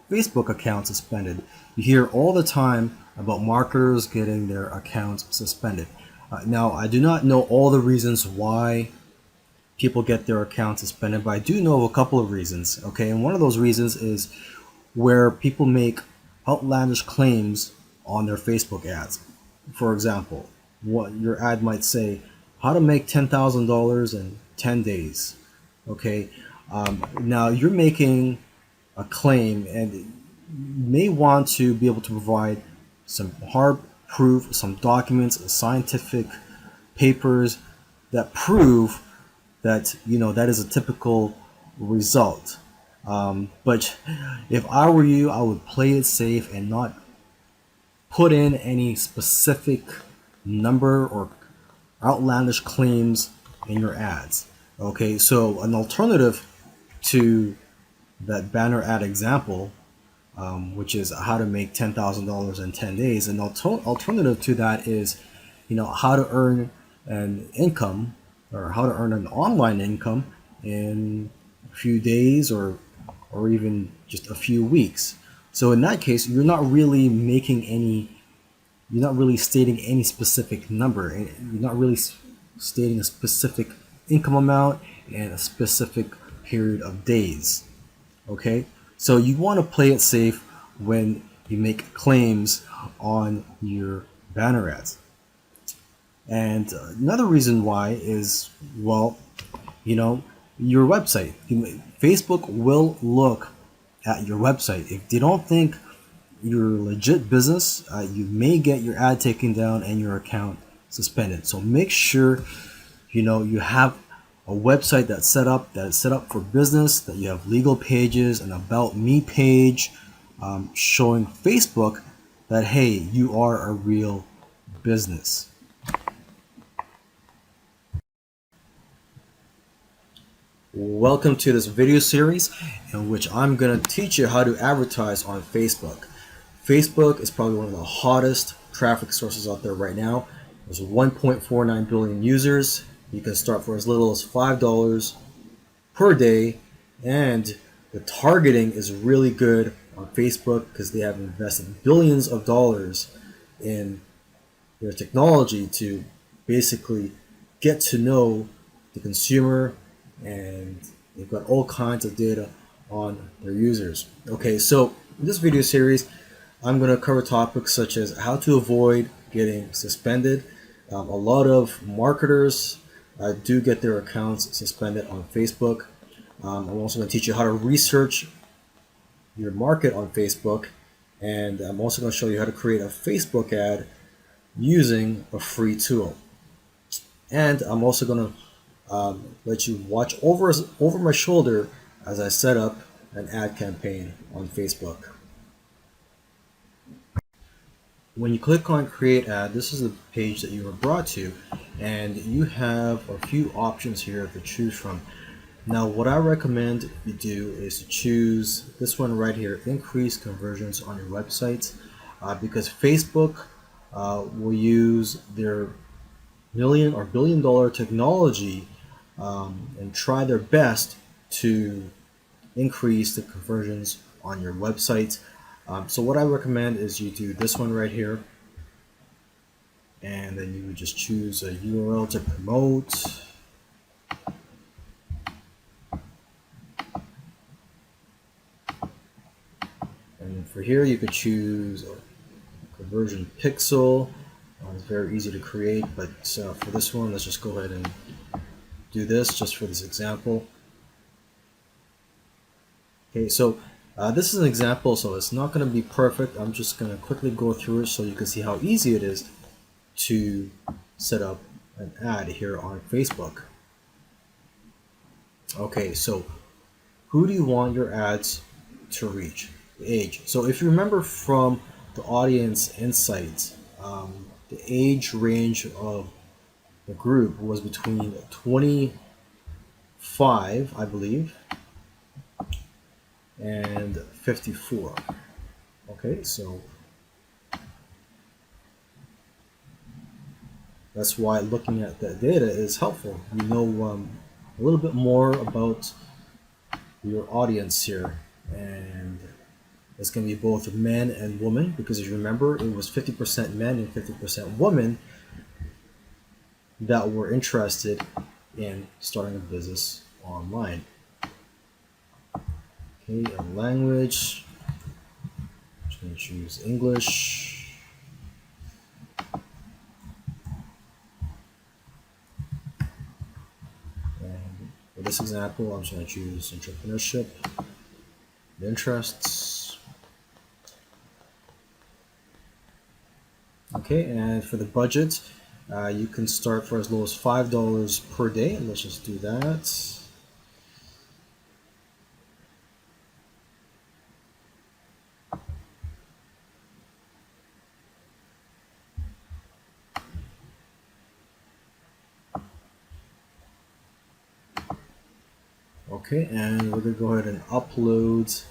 Facebook account suspended. You hear all the time about marketers getting their accounts suspended. Now, I do not know all the reasons why people get their accounts suspended, but I do know a couple of reasons. Okay, and one of those reasons is where people make outlandish claims on their Facebook ads. For example, what your ad might say, how to make $10,000 in 10 days. Okay, now you're making a claim and you may want to be able to provide some hard proof, some documents, scientific papers that prove that that is a typical result. But if I were you, I would play it safe and not put in any specific number or outlandish claims in your ads. Okay, so an alternative to that banner ad example, which is how to make $10,000 in 10 days, an alternative to that is, how to earn an income or how to earn an online income in a few days or even just a few weeks. So in that case, you're not really stating any specific number. You're not really stating a specific income amount and a specific period of days. Okay? So you want to play it safe when you make claims on your banner ads. And another reason why is, well, your website. Facebook will look at your website. If they don't think you're a legit business, you may get your ad taken down and your account suspended. So make sure you have a website that is set up for business, that you have legal pages, an about me page, showing Facebook that, hey, you are a real business. Welcome to this video series in which I'm going to teach you how to advertise on Facebook. Facebook is probably one of the hottest traffic sources out there right now. There's 1.49 billion users. You can start for as little as $5 per day, and the targeting is really good on Facebook because they have invested billions of dollars in their technology to basically get to know the consumer, and they've got all kinds of data on their users. Okay, so in this video series, I'm going to cover topics such as how to avoid getting suspended. A lot of marketers do get their accounts suspended on Facebook. I'm also going to teach you how to research your market on Facebook, and I'm also going to show you how to create a Facebook ad using a free tool. And I'm also going to let you watch over my shoulder as I set up an ad campaign on Facebook. When you click on create ad, this is the page that you were brought to, and you have a few options here to choose from. Now what I recommend you do is to choose this one right here, increase conversions on your website, because Facebook will use their million or billion-dollar technology and try their best to increase the conversions on your website. So what I recommend is you do this one right here, and then you would just choose a URL to promote. And for here you could choose a conversion pixel. It's very easy to create, but for this one, let's just go ahead and do this just for this example. Okay, so this is an example, so it's not going to be perfect. I'm just going to quickly go through it so you can see how easy it is to set up an ad here on Facebook. Okay, so who do you want your ads to reach? Age. So if you remember from the audience insights, the age range of the group was between 25, I believe, and 54. Okay, so that's why looking at that data is helpful. You know a little bit more about your audience here, and it's going to be both men and women, because if you remember, it was 50% men and 50% women that were interested in starting a business online. Okay, a language. I'm just going to choose English. And for this example, I'm just going to choose entrepreneurship, interests. Okay, and for the budget, you can start for as low as $5 per day. Let's just do that. Okay, and we're going to go ahead and upload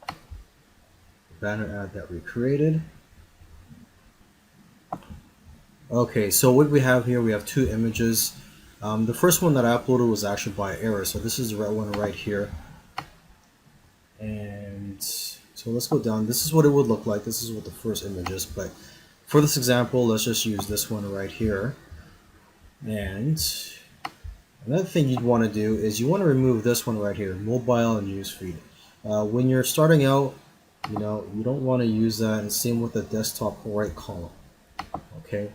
the banner ad that we created. Okay, so what we have here, we have two images. The first one that I uploaded was actually by error, so this is the right one right here. And so let's go down. This is what it would look like. This is what the first image is, but for this example, let's just use this one right here. And another thing you'd want to do is you want to remove this one right here, mobile and newsfeed. When you're starting out, you don't want to use that, and same with the desktop right column. Okay,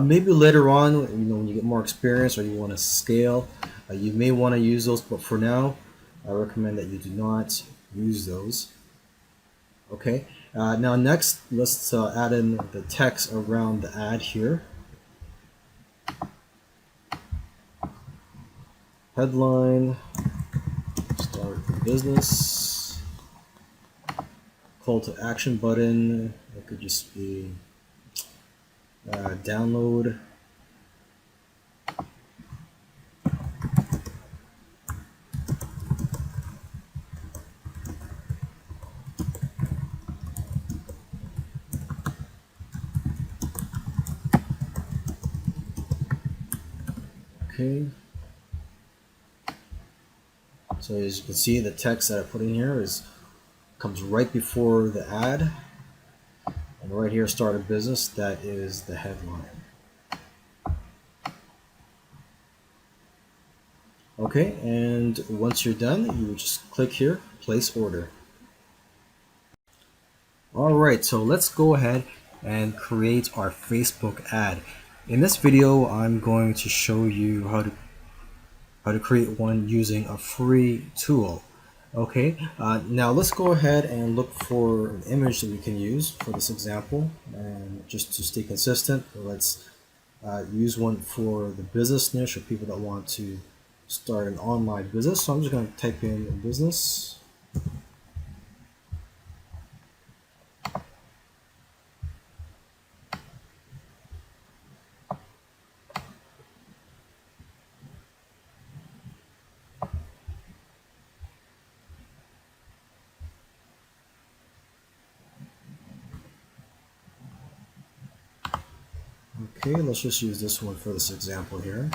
maybe later on, when you get more experience or you want to scale, you may want to use those, but for now, I recommend that you do not use those. Okay, now next, let's add in the text around the ad here. Headline, start the business, call to action button, it could just be download. Okay. So as you can see, the text that I put in here comes right before the ad, and right here, start a business. That is the headline. Okay, and once you're done, you would just click here, place order. Alright, so let's go ahead and create our Facebook ad. In this video, I'm going to show you how to create one using a free tool. Okay, now let's go ahead and look for an image that we can use for this example, and just to stay consistent, let's use one for the business niche or people that want to start an online business. So I'm just going to type in business. Okay, let's just use this one for this example here.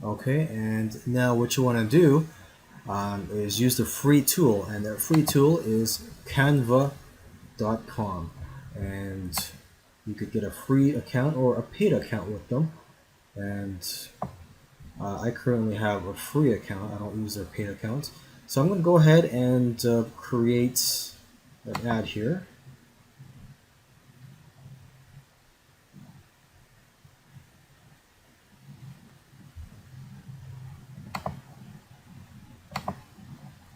Okay, and now what you want to do is use the free tool, and that free tool is canva.com, and you could get a free account or a paid account with them. And I currently have a free account. I don't use their paid account, so I'm going to go ahead and create an ad here.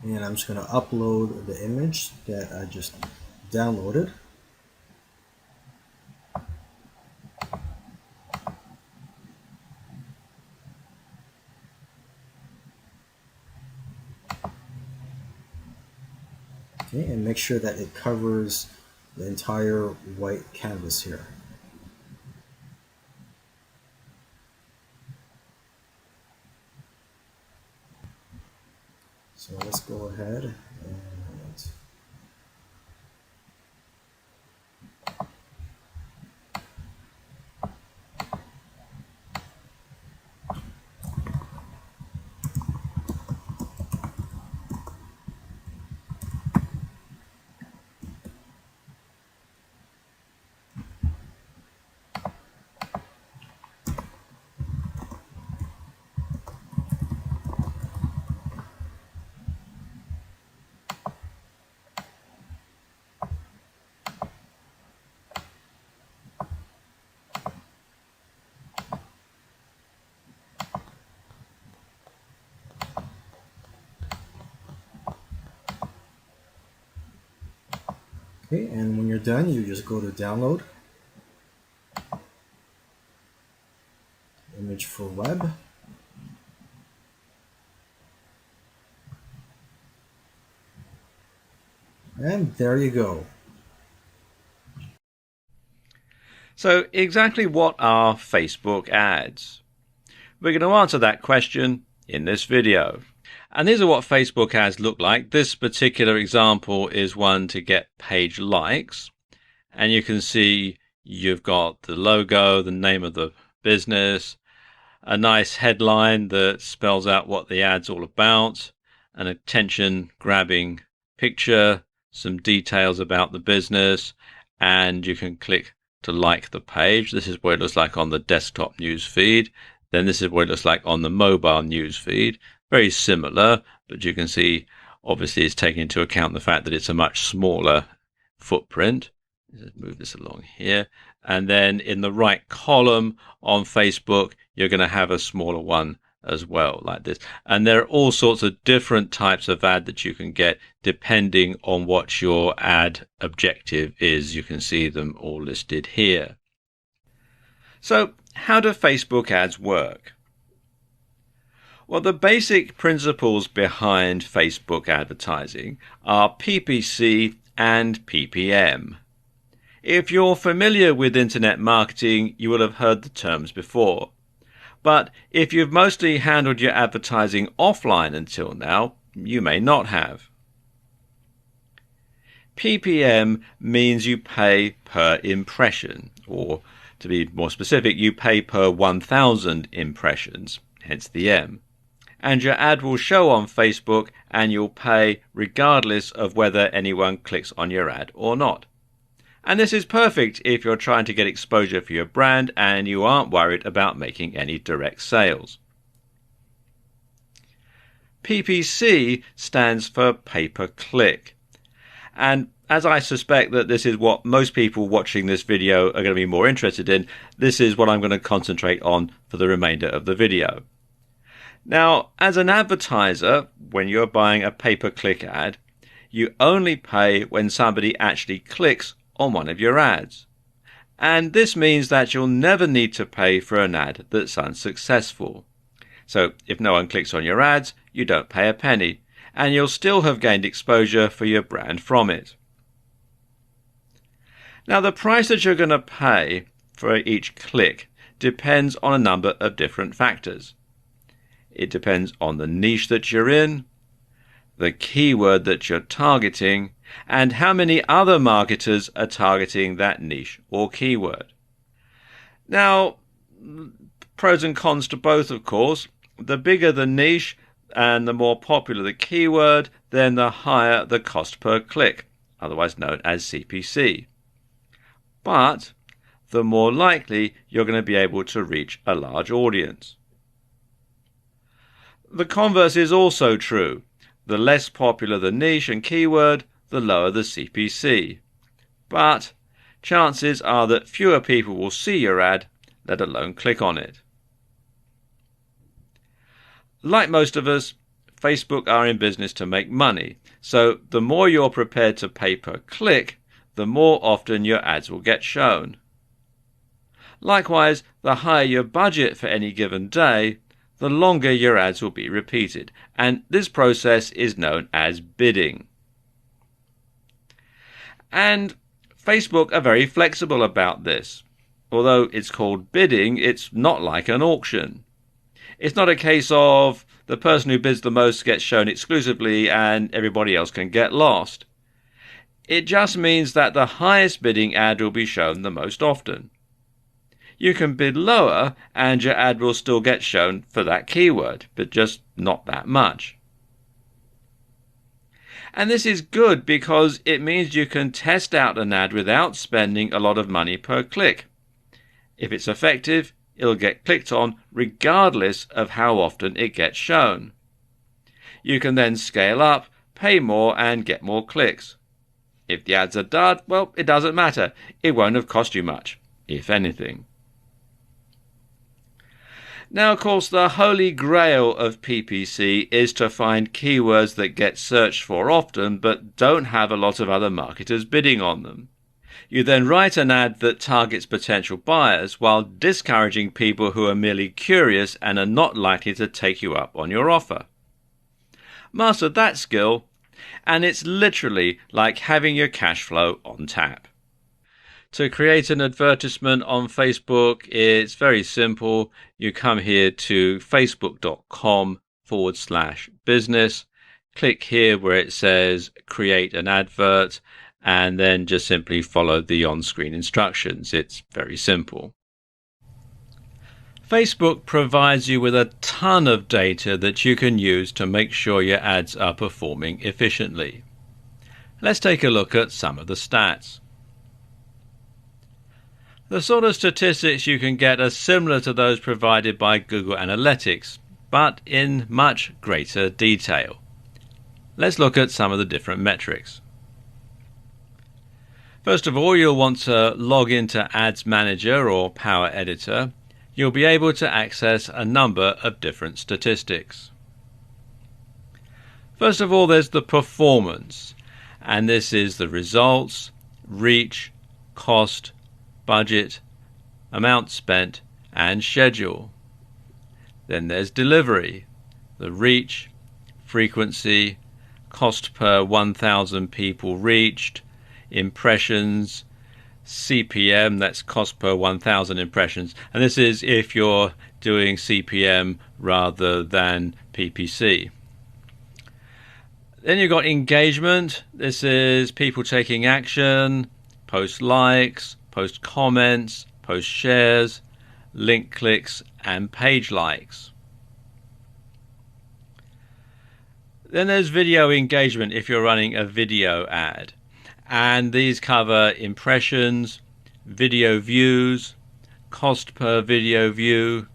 And I'm just going to upload the image that I just downloaded. Okay, and make sure that it covers the entire white canvas here. So let's go ahead and Okay, and when you're done, you just go to download, image for web, and there you go. So exactly what are Facebook ads? We're going to answer that question in this video. And these are what Facebook ads look like. This particular example is one to get page likes. And you can see you've got the logo, the name of the business, a nice headline that spells out what the ad's all about, an attention-grabbing picture, some details about the business, and you can click to like the page. This is what it looks like on the desktop news feed. Then this is what it looks like on the mobile news feed. Very similar, but you can see obviously it's taking into account the fact that it's a much smaller footprint. Let's move this along here. And then in the right column on Facebook, you're going to have a smaller one as well, like this. And there are all sorts of different types of ad that you can get depending on what your ad objective is. You can see them all listed here. So how do Facebook ads work? Well, the basic principles behind Facebook advertising are PPC and PPM. If you're familiar with internet marketing, you will have heard the terms before. But if you've mostly handled your advertising offline until now, you may not have. PPM means you pay per impression, or to be more specific, you pay per 1,000 impressions, hence the M. And your ad will show on Facebook and you'll pay regardless of whether anyone clicks on your ad or not. And this is perfect if you're trying to get exposure for your brand and you aren't worried about making any direct sales. PPC stands for pay-per-click. And as I suspect that this is what most people watching this video are going to be more interested in, this is what I'm going to concentrate on for the remainder of the video. Now, as an advertiser, when you're buying a pay-per-click ad, you only pay when somebody actually clicks on one of your ads. And this means that you'll never need to pay for an ad that's unsuccessful. So if no one clicks on your ads, you don't pay a penny, and you'll still have gained exposure for your brand from it. Now, the price that you're going to pay for each click depends on a number of different factors. It depends on the niche that you're in, the keyword that you're targeting, and how many other marketers are targeting that niche or keyword. Now, pros and cons to both, of course. The bigger the niche and the more popular the keyword, then the higher the cost per click, otherwise known as CPC. But the more likely you're going to be able to reach a large audience. The converse is also true. The less popular the niche and keyword, the lower the CPC. But chances are that fewer people will see your ad, let alone click on it. Like most of us, Facebook are in business to make money, so the more you're prepared to pay per click, the more often your ads will get shown. Likewise, the higher your budget for any given day, the longer your ads will be repeated, and this process is known as bidding. And Facebook are very flexible about this. Although it's called bidding, it's not like an auction. It's not a case of the person who bids the most gets shown exclusively and everybody else can get lost. It just means that the highest bidding ad will be shown the most often. You can bid lower and your ad will still get shown for that keyword, but just not that much. And this is good because it means you can test out an ad without spending a lot of money per click. If it's effective, it'll get clicked on regardless of how often it gets shown. You can then scale up, pay more and get more clicks. If the ads are dud, well, it doesn't matter. It won't have cost you much, if anything. Now, of course, the holy grail of PPC is to find keywords that get searched for often but don't have a lot of other marketers bidding on them. You then write an ad that targets potential buyers while discouraging people who are merely curious and are not likely to take you up on your offer. Master that skill, and it's literally like having your cash flow on tap. To create an advertisement on Facebook, it's very simple. You come here to facebook.com/business, click here where it says create an advert, and then just simply follow the on-screen instructions. It's very simple. Facebook provides you with a ton of data that you can use to make sure your ads are performing efficiently. Let's take a look at some of the stats. The sort of statistics you can get are similar to those provided by Google Analytics, but in much greater detail. Let's look at some of the different metrics. First of all, you'll want to log into Ads Manager or Power Editor. You'll be able to access a number of different statistics. First of all, there's the performance, and this is the results, reach, cost, budget, amount spent, and schedule. Then there's delivery, the reach, frequency, cost per 1,000 people reached, impressions, CPM, that's cost per 1,000 impressions, and this is if you're doing CPM rather than PPC. Then you've got engagement. This is people taking action, post likes, post comments, post shares, link clicks, and page likes. Then there's video engagement if you're running a video ad. And these cover impressions, video views, cost per video view,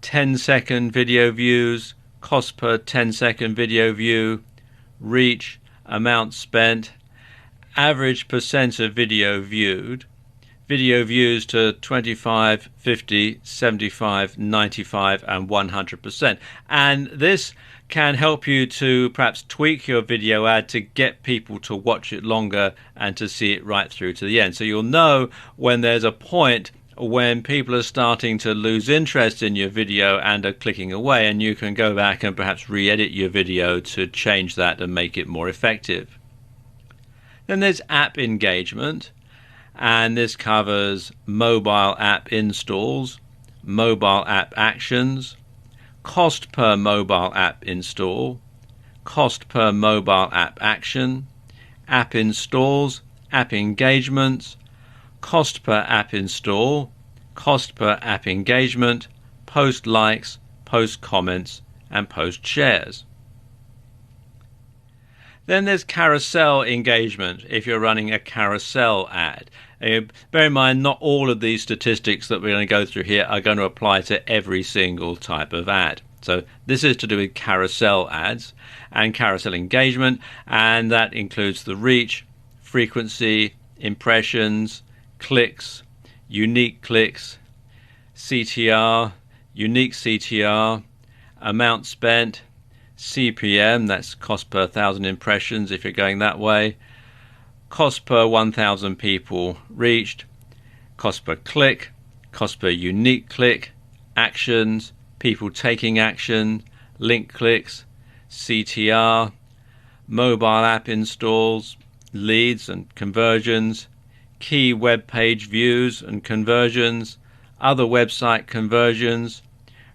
10-second video views, cost per 10-second video view, reach, amount spent, average percent of video viewed, video views to 25, 50, 75, 95 and 100%. And this can help you to perhaps tweak your video ad to get people to watch it longer and to see it right through to the end. So you'll know when there's a point when people are starting to lose interest in your video and are clicking away, and you can go back and perhaps re-edit your video to change that and make it more effective. Then there's app engagement, and this covers mobile app installs, mobile app actions, cost per mobile app install, cost per mobile app action, app installs, app engagements, cost per app install, cost per app engagement, post likes, post comments, and post shares. Then there's carousel engagement if you're running a carousel ad. Bear in mind, not all of these statistics that we're going to go through here are going to apply to every single type of ad. So this is to do with carousel ads and carousel engagement, and that includes the reach, frequency, impressions, clicks, unique clicks, CTR, unique CTR, amount spent, CPM, that's cost per 1,000 impressions if you're going that way, cost per 1,000 people reached, cost per click, cost per unique click, actions, people taking action, link clicks, CTR, mobile app installs, leads and conversions, key web page views and conversions, other website conversions,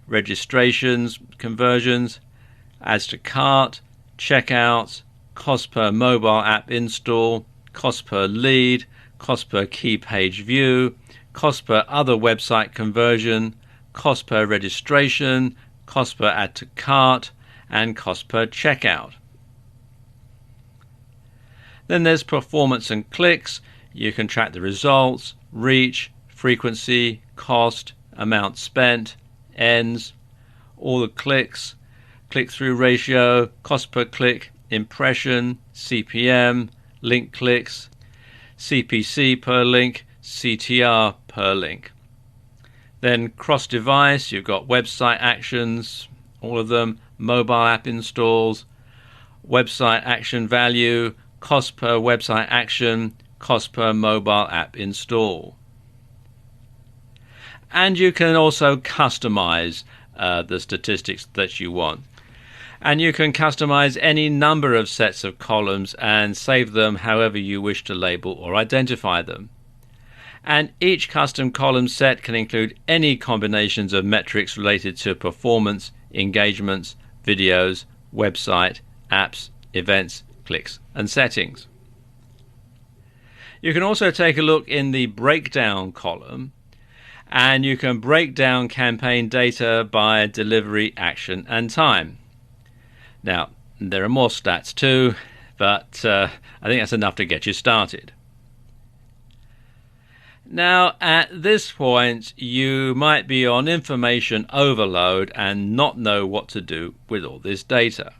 registrations, conversions, adds to cart, checkouts, cost per mobile app install, cost per lead, cost per key page view, cost per other website conversion, cost per registration, cost per add to cart, and cost per checkout. Then there's performance and clicks. You can track the results, reach, frequency, cost, amount spent, ends, all the clicks, click-through ratio, cost per click, impression, CPM, link clicks, CPC per link, CTR per link. Then cross-device, you've got website actions, all of them, mobile app installs, website action value, cost per website action, cost per mobile app install. And you can also customize the statistics that you want. And you can customize any number of sets of columns and save them however you wish to label or identify them. And each custom column set can include any combinations of metrics related to performance, engagements, videos, website, apps, events, clicks, and settings. You can also take a look in the breakdown column, and you can break down campaign data by delivery, action, and time. Now, there are more stats too, but I think that's enough to get you started. Now, at this point, you might be on information overload and not know what to do with all this data.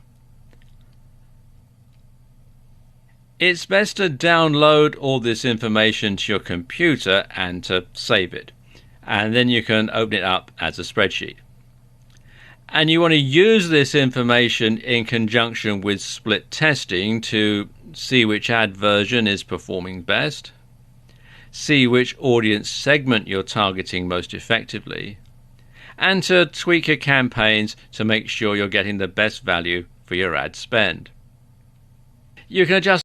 It's best to download all this information to your computer and to save it. And then you can open it up as a spreadsheet. And you want to use this information in conjunction with split testing to see which ad version is performing best, see which audience segment you're targeting most effectively, and to tweak your campaigns to make sure you're getting the best value for your ad spend. You can adjust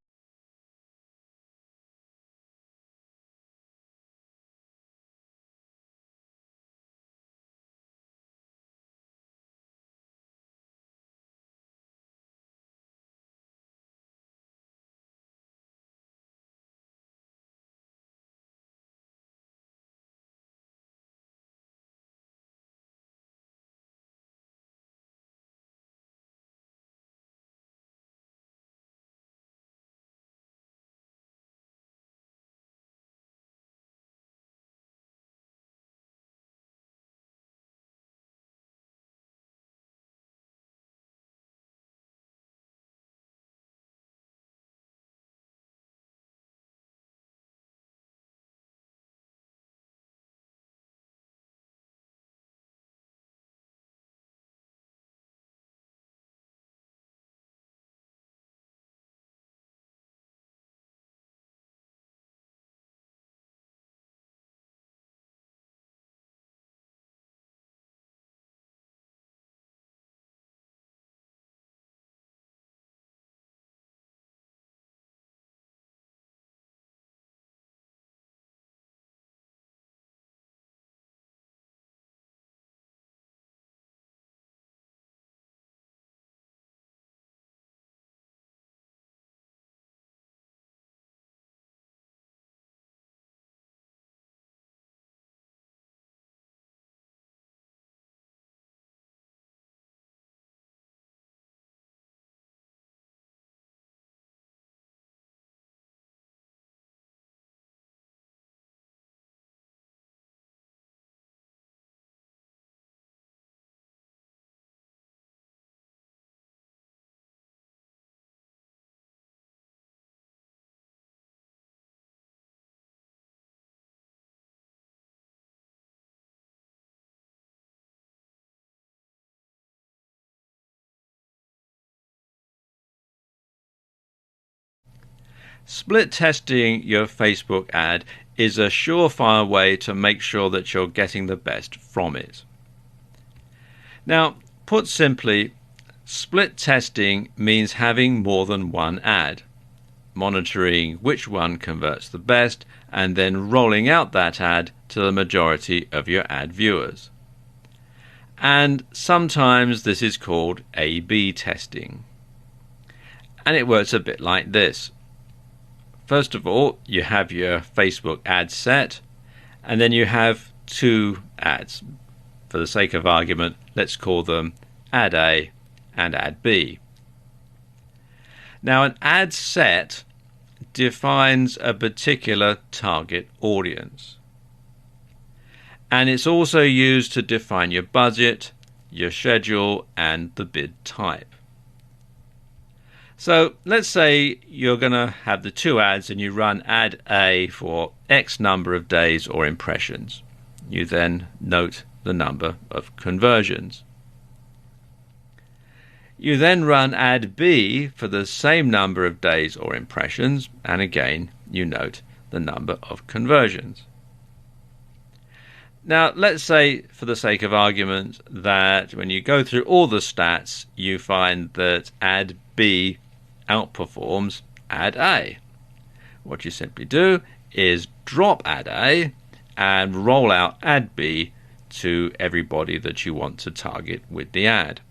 Split testing your Facebook ad is a surefire way to make sure that you're getting the best from it. Now, put simply, split testing means having more than one ad, monitoring which one converts the best, and then rolling out that ad to the majority of your ad viewers. And sometimes this is called A/B testing. And it works a bit like this. First of all, you have your Facebook ad set, and then you have two ads. For the sake of argument, let's call them ad A and ad B. Now, an ad set defines a particular target audience. And it's also used to define your budget, your schedule, and the bid type. So let's say you're going to have the two ads and you run ad A for X number of days or impressions. you then note the number of conversions. You then run ad B for the same number of days or impressions, and again you note the number of conversions. Now let's say, for the sake of argument, that when you go through all the stats you find that ad B outperforms ad A. What you simply do is drop ad A and roll out ad B to everybody that you want to target with the ad.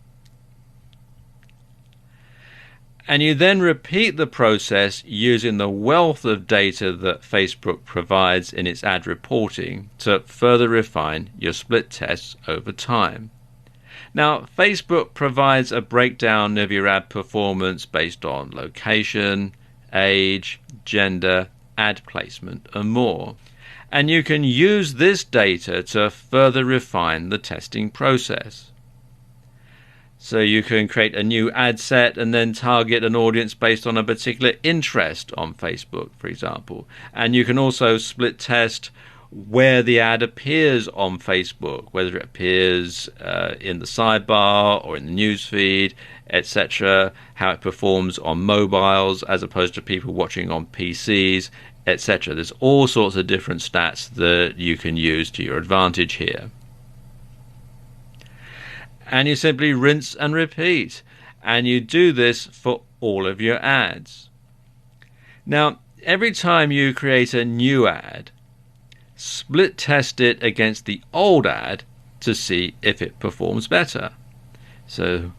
And you then repeat the process using the wealth of data that Facebook provides in its ad reporting to further refine your split tests over time. Now, Facebook provides a breakdown of your ad performance based on location, age, gender, ad placement, and more. And you can use this data to further refine the testing process. So you can create a new ad set and then target an audience based on a particular interest on Facebook, for example. And you can also split test where the ad appears on Facebook, whether it appears in the sidebar or in the newsfeed, etc., how it performs on mobiles as opposed to people watching on PCs, etc. There's all sorts of different stats that you can use to your advantage here. And you simply rinse and repeat, and you do this for all of your ads. Now, every time you create a new ad, split test it against the old ad to see if it performs better. So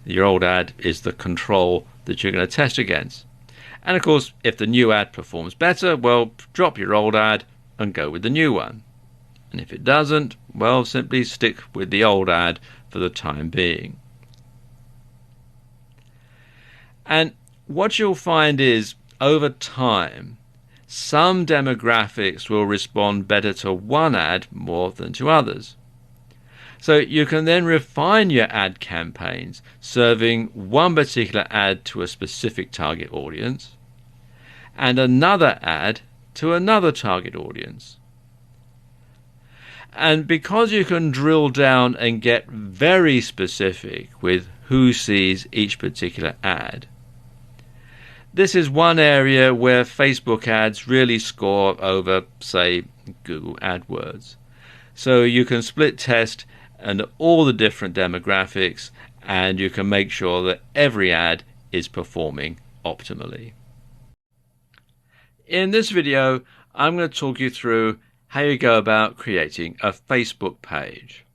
your old ad is the control that you're going to test against. And of course, if the new ad performs better, well, drop your old ad and go with the new one. And if it doesn't, well, simply stick with the old ad for the time being. And what you'll find is, over time, some demographics will respond better to one ad more than to others. So you can then refine your ad campaigns, serving one particular ad to a specific target audience and another ad to another target audience. And because you can drill down and get very specific with who sees each particular ad, this is one area where Facebook ads really score over, say, Google AdWords. So you can split test and all the different demographics, and you can make sure that every ad is performing optimally. In this video, I'm going to talk you through how you go about creating a Facebook page.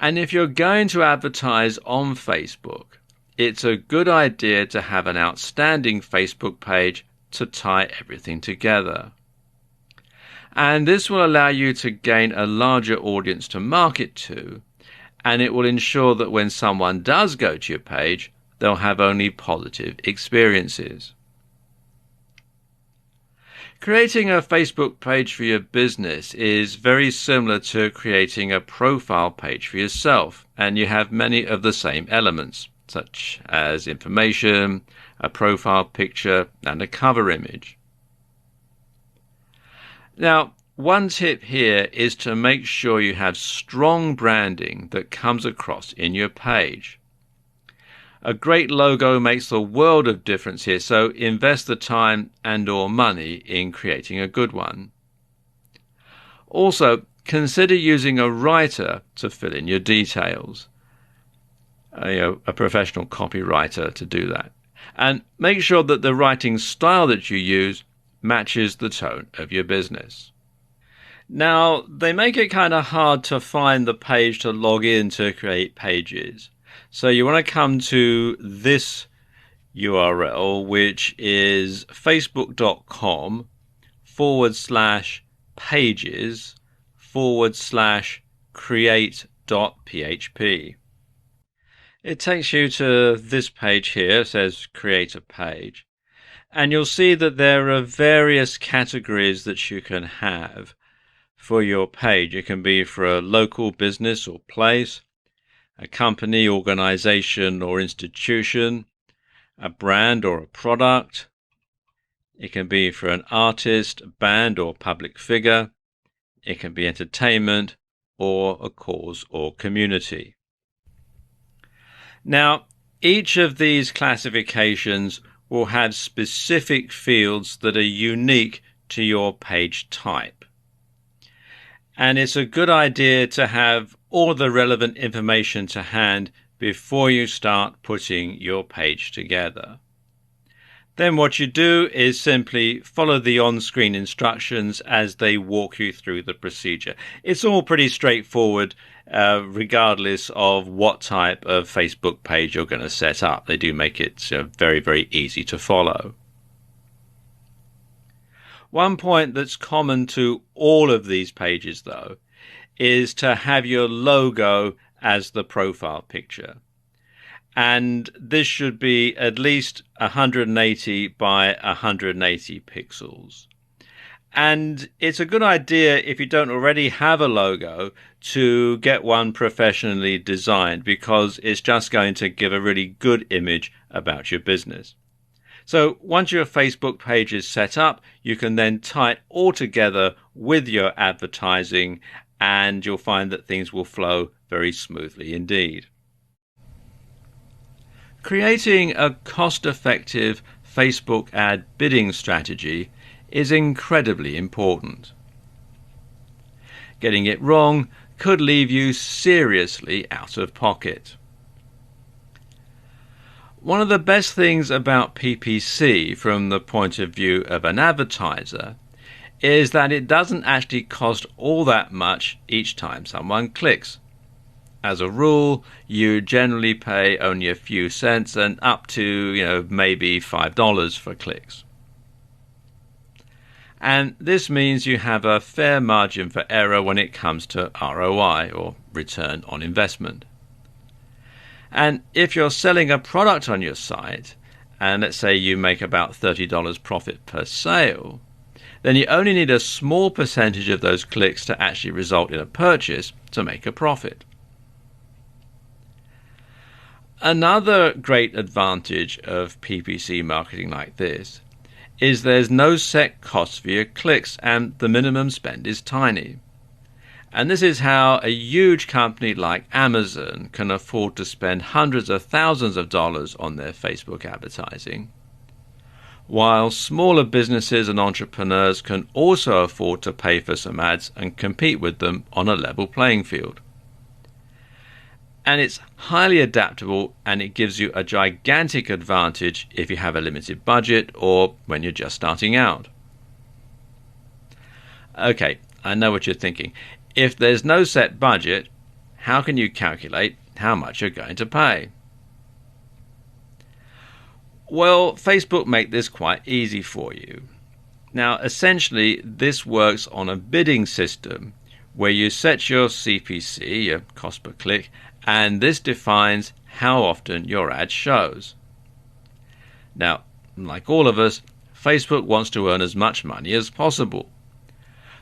And if you're going to advertise on Facebook, it's a good idea to have an outstanding Facebook page to tie everything together. And this will allow you to gain a larger audience to market to, and it will ensure that when someone does go to your page, they'll have only positive experiences. Creating a Facebook page for your business is very similar to creating a profile page for yourself, and you have many of the same elements, such as information, a profile picture, and a cover image. Now, one tip here is to make sure you have strong branding that comes across in your page. A great logo makes a world of difference here, so invest the time and/or money in creating a good one. Also, consider using a writer to fill in your details. A professional copywriter to do that. And make sure that the writing style that you use matches the tone of your business. Now, they make it kind of hard to find the page to log in to create pages. So you want to come to this URL, which is facebook.com/pages/create.php. It takes you to this page here. It says create a page. And you'll see that there are various categories that you can have for your page. It can be for a local business or place, a company, organization, or institution, a brand or a product. It can be for an artist, band, or public figure. it can be entertainment, or a cause or community. Now, each of these classifications will have specific fields that are unique to your page type. And it's a good idea to have all the relevant information to hand before you start putting your page together. Then what you do is simply follow the on-screen instructions as they walk you through the procedure. It's all pretty straightforward, regardless of what type of Facebook page you're going to set up. They do make it very, very easy to follow. One point that's common to all of these pages, though, is to have your logo as the profile picture. And this should be at least 180 by 180 pixels. And it's a good idea, if you don't already have a logo, to get one professionally designed, because it's just going to give a really good image about your business. So once your Facebook page is set up, you can then tie it all together with your advertising, and you'll find that things will flow very smoothly indeed. Creating a cost-effective Facebook ad bidding strategy is incredibly important. Getting it wrong could leave you seriously out of pocket. One of the best things about PPC from the point of view of an advertiser is that it doesn't actually cost all that much each time someone clicks. As a rule, you generally pay only a few cents and up to, maybe $5 for clicks. And this means you have a fair margin for error when it comes to ROI, or return on investment. And if you're selling a product on your site, and let's say you make about $30 profit per sale, then you only need a small percentage of those clicks to actually result in a purchase to make a profit. Another great advantage of PPC marketing like this is there's no set cost for your clicks, and the minimum spend is tiny. And this is how a huge company like Amazon can afford to spend hundreds of thousands of dollars on their Facebook advertising, while smaller businesses and entrepreneurs can also afford to pay for some ads and compete with them on a level playing field. And it's highly adaptable, and it gives you a gigantic advantage if you have a limited budget or when you're just starting out. Okay, I know what you're thinking. If there's no set budget, how can you calculate how much you're going to pay? Well, Facebook make this quite easy for you. Now, essentially, this works on a bidding system where you set your CPC, your cost per click, and this defines how often your ad shows. Now, like all of us, Facebook wants to earn as much money as possible.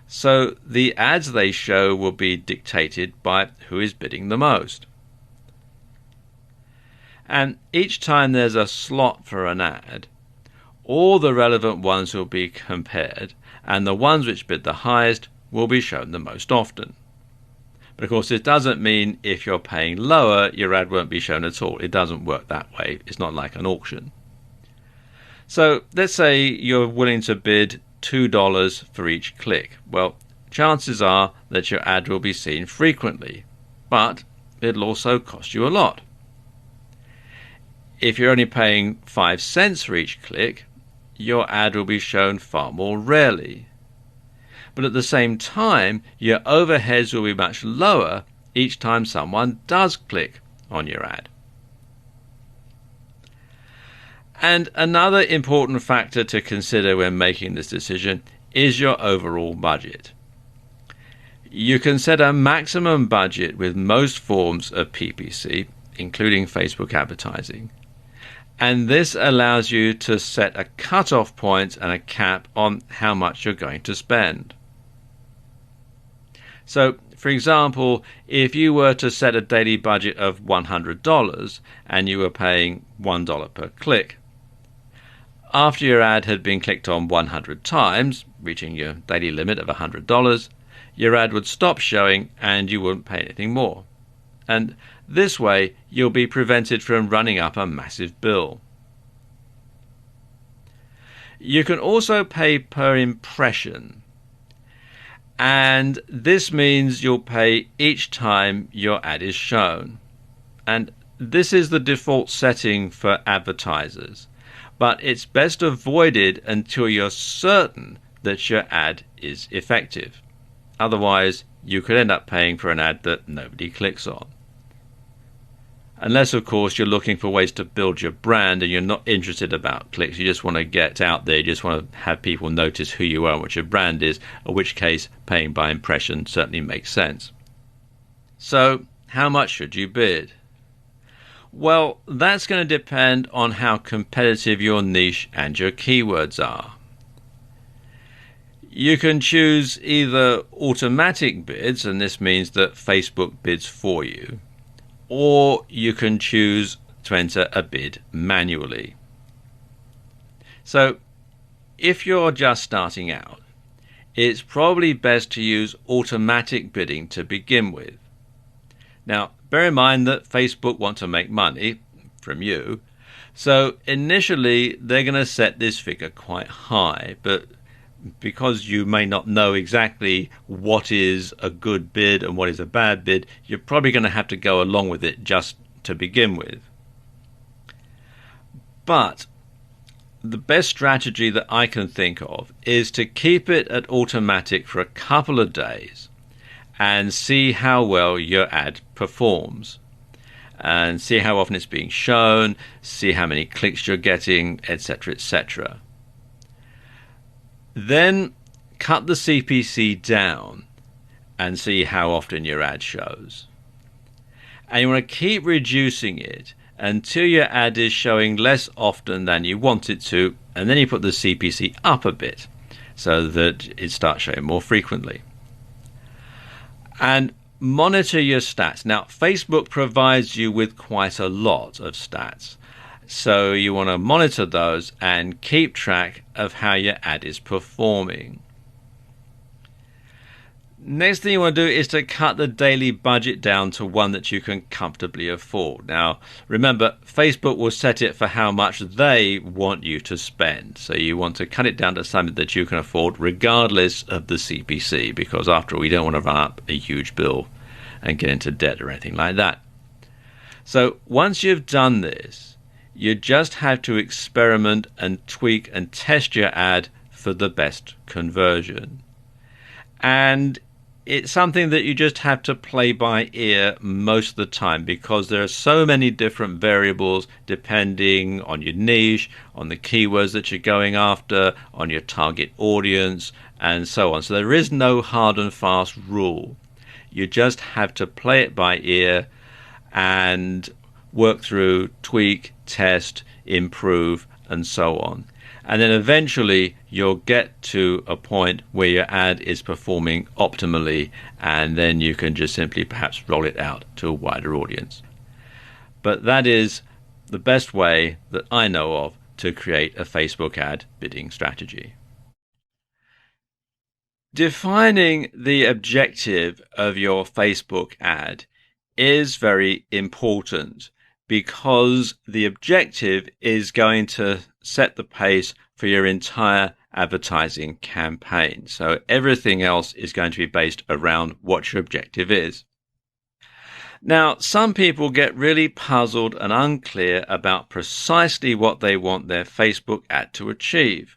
So the ads they show will be dictated by who is bidding the most. And each time there's a slot for an ad, all the relevant ones will be compared, and the ones which bid the highest will be shown the most often. But of course, it doesn't mean if you're paying lower, your ad won't be shown at all. It doesn't work that way. It's not like an auction. So let's say you're willing to bid $2 for each click. Well, chances are that your ad will be seen frequently, but it'll also cost you a lot. If you're only paying 5 cents for each click, your ad will be shown far more rarely. But at the same time, your overheads will be much lower each time someone does click on your ad. And another important factor to consider when making this decision is your overall budget. You can set a maximum budget with most forms of PPC, including Facebook advertising. And this allows you to set a cutoff point and a cap on how much you're going to spend. So, for example, if you were to set a daily budget of $100 and you were paying $1 per click, after your ad had been clicked on 100 times, reaching your daily limit of $100, your ad would stop showing and you wouldn't pay anything more. And this way, you'll be prevented from running up a massive bill. You can also pay per impression. And this means you'll pay each time your ad is shown. And this is the default setting for advertisers. But it's best avoided until you're certain that your ad is effective. Otherwise, you could end up paying for an ad that nobody clicks on. Unless, of course, you're looking for ways to build your brand and you're not interested about clicks. You just want to get out there. You just want to have people notice who you are and what your brand is, in which case paying by impression certainly makes sense. So, how much should you bid? Well, that's going to depend on how competitive your niche and your keywords are. You can choose either automatic bids, and this means that Facebook bids for you, or you can choose to enter a bid manually. So, if you're just starting out, it's probably best to use automatic bidding to begin with. Now, bear in mind that Facebook want to make money from you, so initially they're going to set this figure quite high, but because you may not know exactly what is a good bid and what is a bad bid, you're probably going to have to go along with it just to begin with. But the best strategy that I can think of is to keep it at automatic for a couple of days and see how well your ad performs, and see how often it's being shown, see how many clicks you're getting, etc., etc. Then cut the CPC down and see how often your ad shows. And you want to keep reducing it until your ad is showing less often than you want it to, and then you put the CPC up a bit so that it starts showing more frequently. And monitor your stats. Now, Facebook provides you with quite a lot of stats, so you want to monitor those and keep track of how your ad is performing. Next thing you want to do is to cut the daily budget down to one that you can comfortably afford. Now, remember, Facebook will set it for how much they want you to spend. So you want to cut it down to something that you can afford regardless of the CPC, because after all, you don't want to run up a huge bill and get into debt or anything like that. So once you've done this, you just have to experiment and tweak and test your ad for the best conversion. And it's something that you just have to play by ear most of the time, because there are so many different variables depending on your niche, on the keywords that you're going after, on your target audience, and so on. So there is no hard and fast rule. You just have to play it by ear and work through, tweak, test, improve, and so on. And then eventually you'll get to a point where your ad is performing optimally, and then you can just simply perhaps roll it out to a wider audience. But that is the best way that I know of to create a Facebook ad bidding strategy. Defining the objective of your Facebook ad is very important, because the objective is going to set the pace for your entire advertising campaign. So everything else is going to be based around what your objective is. Now, some people get really puzzled and unclear about precisely what they want their Facebook ad to achieve.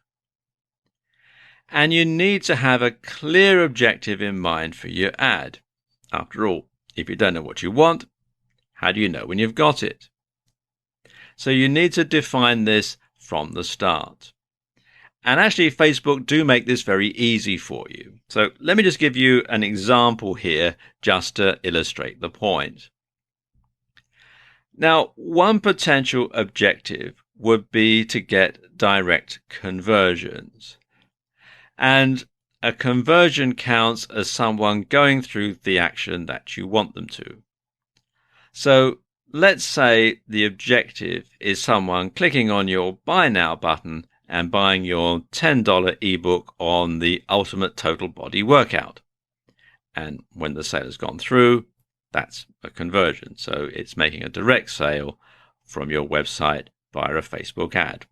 And you need to have a clear objective in mind for your ad. After all, if you don't know what you want, how do you know when you've got it? So you need to define this from the start. And actually, Facebook do make this very easy for you. So let me just give you an example here just to illustrate the point. Now, one potential objective would be to get direct conversions. And a conversion counts as someone going through the action that you want them to. So let's say the objective is someone clicking on your Buy Now button and buying your $10 ebook on the Ultimate Total Body Workout. And when the sale has gone through, that's a conversion. So it's making a direct sale from your website via a Facebook ad.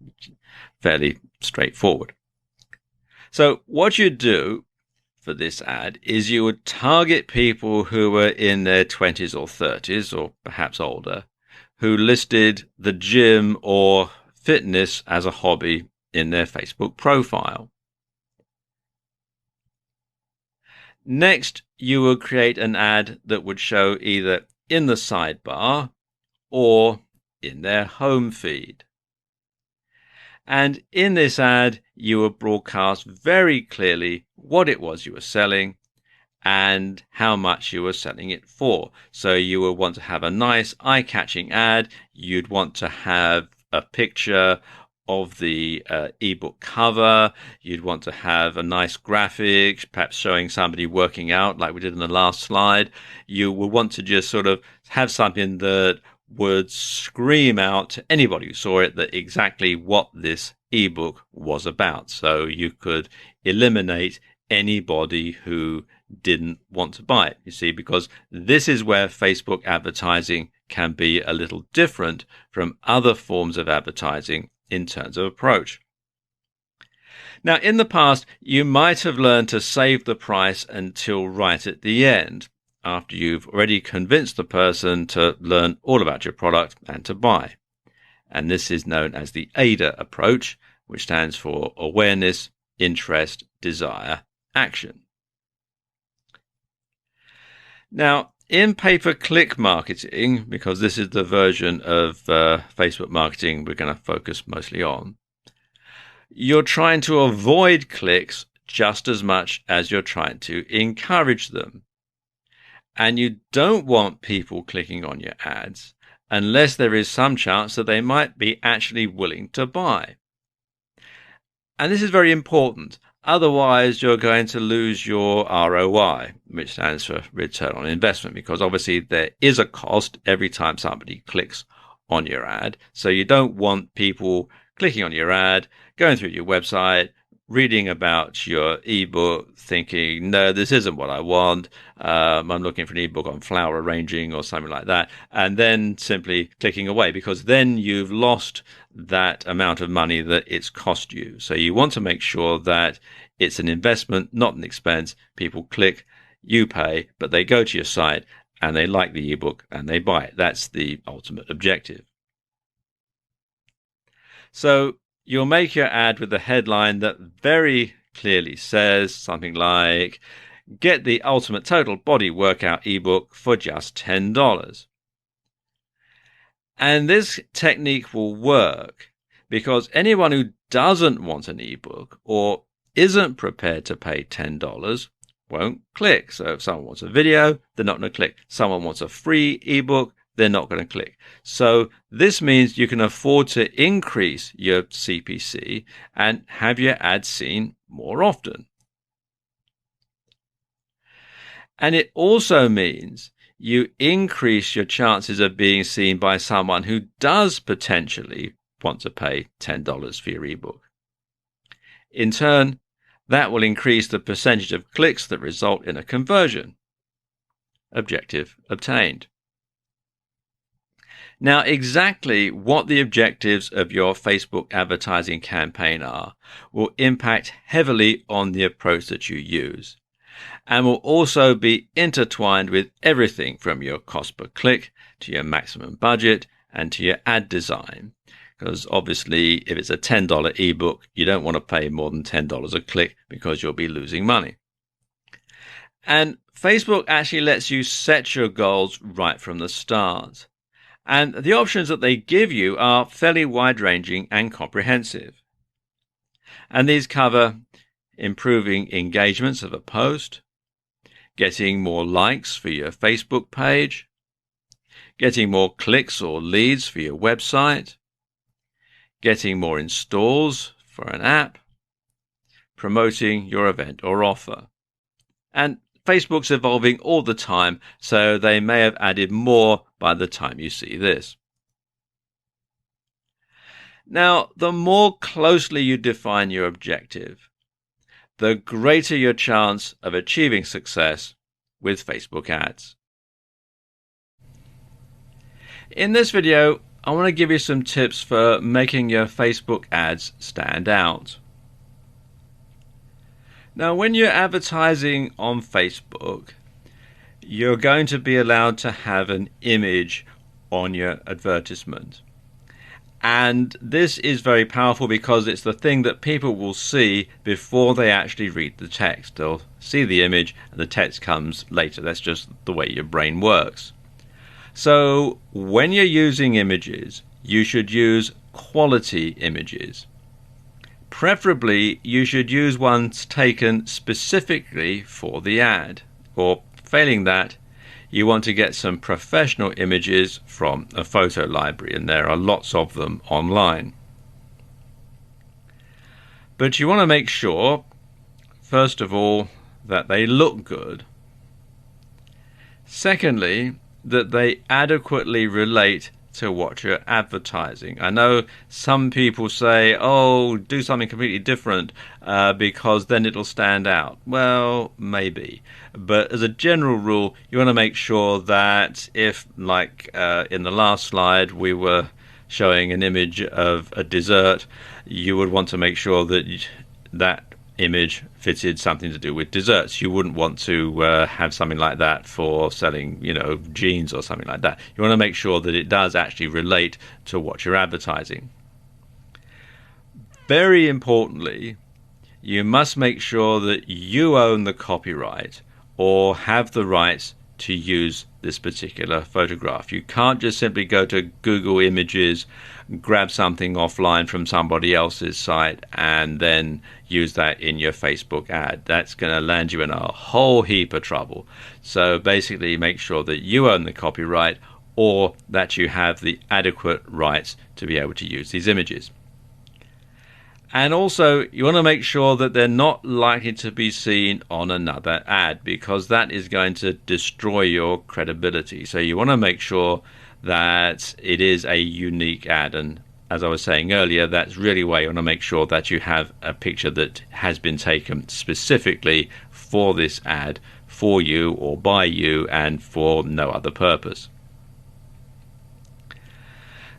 Fairly straightforward. So what you do for this ad is you would target people who were in their 20s or 30s, or perhaps older, who listed the gym or fitness as a hobby in their Facebook profile. Next, you will create an ad that would show either in the sidebar or in their home feed. And in this ad, you will broadcast very clearly what it was you were selling and how much you were selling it for. So you will want to have a nice eye-catching ad. You'd want to have a picture of the ebook cover. You'd want to have a nice graphic, perhaps showing somebody working out like we did in the last slide. You will want to just sort of have something that would scream out to anybody who saw it that exactly what this ebook was about. So you could eliminate anybody who didn't want to buy it, you see, because this is where Facebook advertising can be a little different from other forms of advertising in terms of approach. Now, in the past, you might have learned to save the price until right at the end, after you've already convinced the person to learn all about your product and to buy. And this is known as the AIDA approach, which stands for awareness, interest, desire, action. Now, in pay-per-click marketing, because this is the version of Facebook marketing we're going to focus mostly on, you're trying to avoid clicks just as much as you're trying to encourage them. And you don't want people clicking on your ads unless there is some chance that they might be actually willing to buy. And this is very important. Otherwise, you're going to lose your ROI, which stands for return on investment, because obviously there is a cost every time somebody clicks on your ad. So you don't want people clicking on your ad, going through your website, reading about your ebook, thinking, no, this isn't what I want. I'm looking for an ebook on flower arranging or something like that, and then simply clicking away, because then you've lost that amount of money that it's cost you. So you want to make sure that it's an investment, not an expense. People click, you pay, but they go to your site and they like the ebook and they buy it. That's the ultimate objective. So you'll make your ad with a headline that very clearly says something like, get the ultimate total body workout ebook for just $10. And this technique will work because anyone who doesn't want an ebook or isn't prepared to pay $10 won't click. So if someone wants a video, they're not going to click. Someone wants a free ebook, they're not going to click. So this means you can afford to increase your CPC and have your ads seen more often. And it also means you increase your chances of being seen by someone who does potentially want to pay $10 for your ebook. In turn, that will increase the percentage of clicks that result in a conversion. Objective obtained. Now, exactly what the objectives of your Facebook advertising campaign are will impact heavily on the approach that you use, and will also be intertwined with everything from your cost per click to your maximum budget and to your ad design. Because obviously, if it's a $10 ebook, you don't want to pay more than $10 a click because you'll be losing money. And Facebook actually lets you set your goals right from the start. And the options that they give you are fairly wide-ranging and comprehensive. And these cover improving engagements of a post, getting more likes for your Facebook page, getting more clicks or leads for your website, getting more installs for an app, promoting your event or offer. And Facebook's evolving all the time, so they may have added more by the time you see this. Now, the more closely you define your objective, the greater your chance of achieving success with Facebook ads. In this video, I want to give you some tips for making your Facebook ads stand out. Now, when you're advertising on Facebook, you're going to be allowed to have an image on your advertisement. And this is very powerful because it's the thing that people will see before they actually read the text. They'll see the image and the text comes later. That's just the way your brain works. So when you're using images, you should use quality images. Preferably, you should use ones taken specifically for the ad, or failing that, you want to get some professional images from a photo library, and there are lots of them online. But you want to make sure, first of all, that they look good. Secondly, that they adequately relate to what you're advertising. I know some people say, oh, do something completely different because then it'll stand out. Well, maybe. But as a general rule, you want to make sure that if, like in the last slide, we were showing an image of a dessert, you would want to make sure that that image fitted something to do with desserts. You wouldn't want to have something like that for selling, jeans or something like that. You want to make sure that it does actually relate to what you're advertising. Very importantly, you must make sure that you own the copyright or have the rights to use this particular photograph. You can't just simply go to Google Images, grab something offline from somebody else's site and then use that in your Facebook ad. That's going to land you in a whole heap of trouble. So basically make sure that you own the copyright or that you have the adequate rights to be able to use these images. And also, you want to make sure that they're not likely to be seen on another ad, because that is going to destroy your credibility. So you want to make sure that it is a unique ad. And as I was saying earlier, that's really why you want to make sure that you have a picture that has been taken specifically for this ad, for you or by you, and for no other purpose.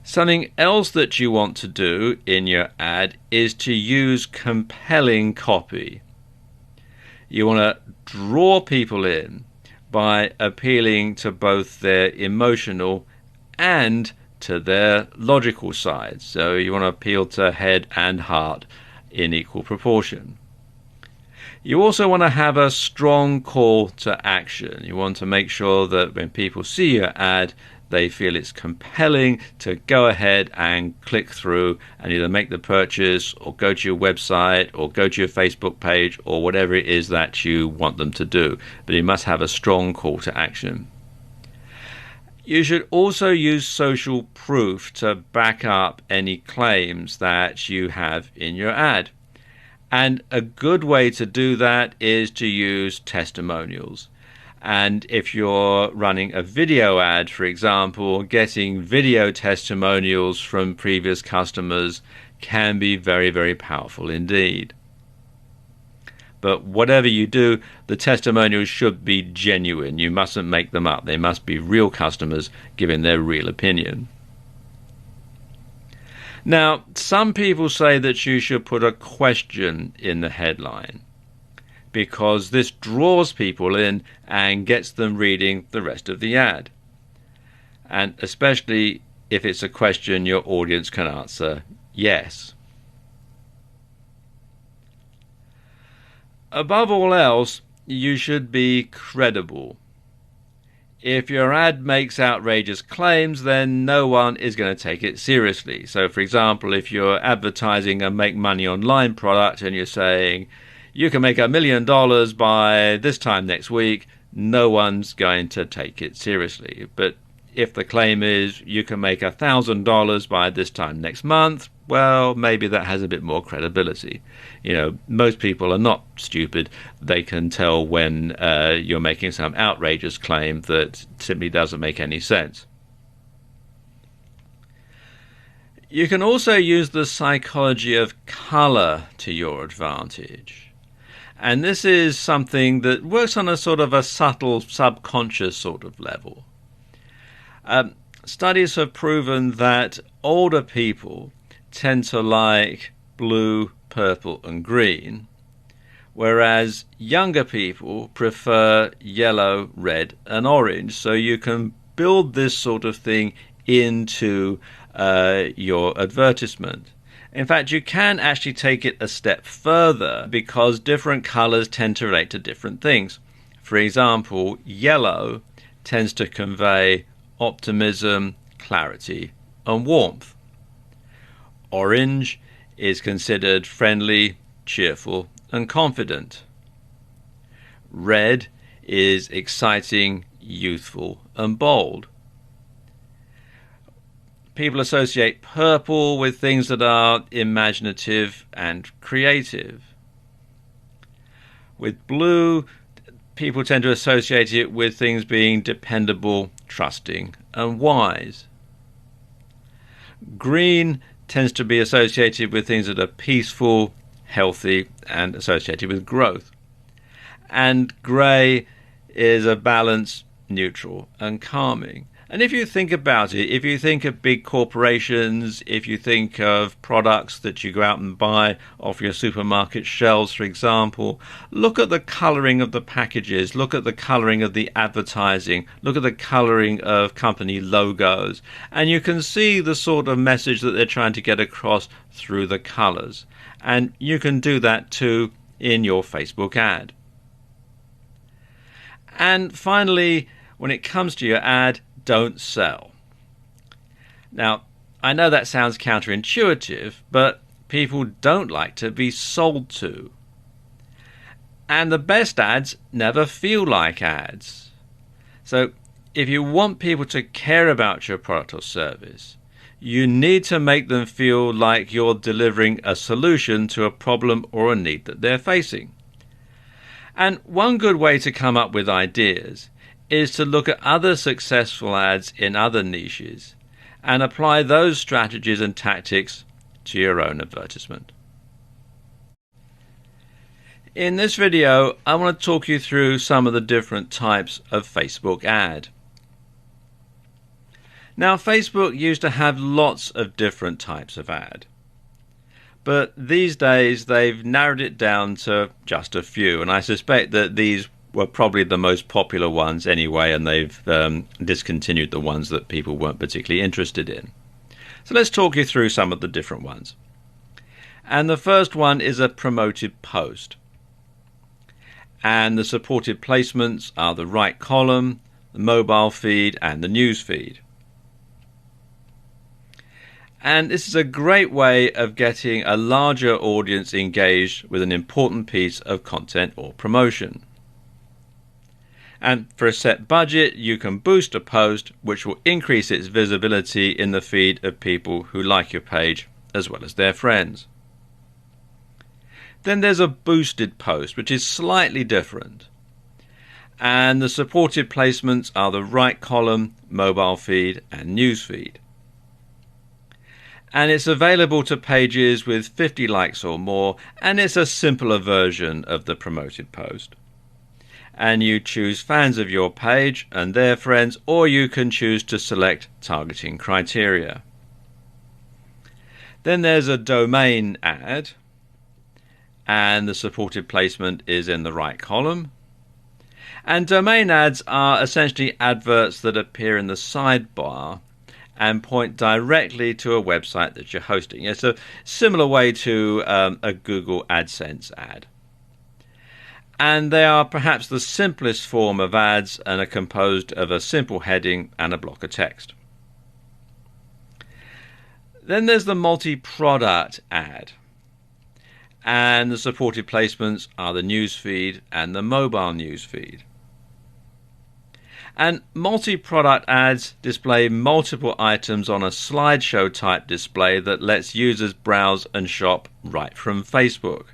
Something else that you want to do in your ad is to use compelling copy. You want to draw people in by appealing to both their emotional and to their logical side. So you want to appeal to head and heart in equal proportion. You also want to have a strong call to action. You want to make sure that when people see your ad, they feel it's compelling to go ahead and click through and either make the purchase or go to your website or go to your Facebook page or whatever it is that you want them to do. But you must have a strong call to action. You should also use social proof to back up any claims that you have in your ad. And a good way to do that is to use testimonials. And if you're running a video ad, for example, getting video testimonials from previous customers can be very, very powerful indeed. But whatever you do, the testimonials should be genuine. You mustn't make them up. They must be real customers giving their real opinion. Now, some people say that you should put a question in the headline, because this draws people in and gets them reading the rest of the ad. And especially if it's a question your audience can answer yes. Above all else, you should be credible. If your ad makes outrageous claims, then no one is going to take it seriously. So, for example, if you're advertising a make money online product and you're saying, you can make $1 million by this time next week, no one's going to take it seriously. But if the claim is you can make $1,000 by this time next month, well, maybe that has a bit more credibility. Most people are not stupid. They can tell when you're making some outrageous claim that simply doesn't make any sense. You can also use the psychology of color to your advantage. And this is something that works on a sort of a subtle, subconscious sort of level. Studies have proven that older people tend to like blue, purple and green, whereas younger people prefer yellow, red and orange. So you can build this sort of thing into your advertisement. In fact, you can actually take it a step further because different colors tend to relate to different things. For example, yellow tends to convey optimism, clarity and warmth. Orange is considered friendly, cheerful and confident. Red is exciting, youthful and bold. People associate purple with things that are imaginative and creative. With blue, people tend to associate it with things being dependable, trusting and wise. Green tends to be associated with things that are peaceful, healthy and associated with growth. And grey is a balance, neutral and calming. And if you think about it, if you think of big corporations, if you think of products that you go out and buy off your supermarket shelves, for example, look at the colouring of the packages, look at the colouring of the advertising, look at the colouring of company logos, and you can see the sort of message that they're trying to get across through the colours. And you can do that too in your Facebook ad. And finally, when it comes to your ad, don't sell. Now, I know that sounds counterintuitive, but people don't like to be sold to. And the best ads never feel like ads. So if you want people to care about your product or service, you need to make them feel like you're delivering a solution to a problem or a need that they're facing. And one good way to come up with ideas is to look at other successful ads in other niches and apply those strategies and tactics to your own advertisement. In this video, I want to talk you through some of the different types of Facebook ad. Now, Facebook used to have lots of different types of ad, but these days they've narrowed it down to just a few, and I suspect that these were probably the most popular ones anyway, and they've discontinued the ones that people weren't particularly interested in. So let's talk you through some of the different ones. And the first one is a promoted post. And the supported placements are the right column, the mobile feed and the news feed. And this is a great way of getting a larger audience engaged with an important piece of content or promotion. And for a set budget, you can boost a post which will increase its visibility in the feed of people who like your page as well as their friends. Then there's a boosted post, which is slightly different. And the supported placements are the right column, mobile feed and news feed. And it's available to pages with 50 likes or more, and it's a simpler version of the promoted post. And you choose fans of your page and their friends, or you can choose to select targeting criteria. Then there's a domain ad, and the supported placement is in the right column. And domain ads are essentially adverts that appear in the sidebar and point directly to a website that you're hosting. It's a similar way to a Google AdSense ad. And they are perhaps the simplest form of ads and are composed of a simple heading and a block of text. Then there's the multi-product ad. And the supported placements are the newsfeed and the mobile newsfeed. And multi-product ads display multiple items on a slideshow type display that lets users browse and shop right from Facebook.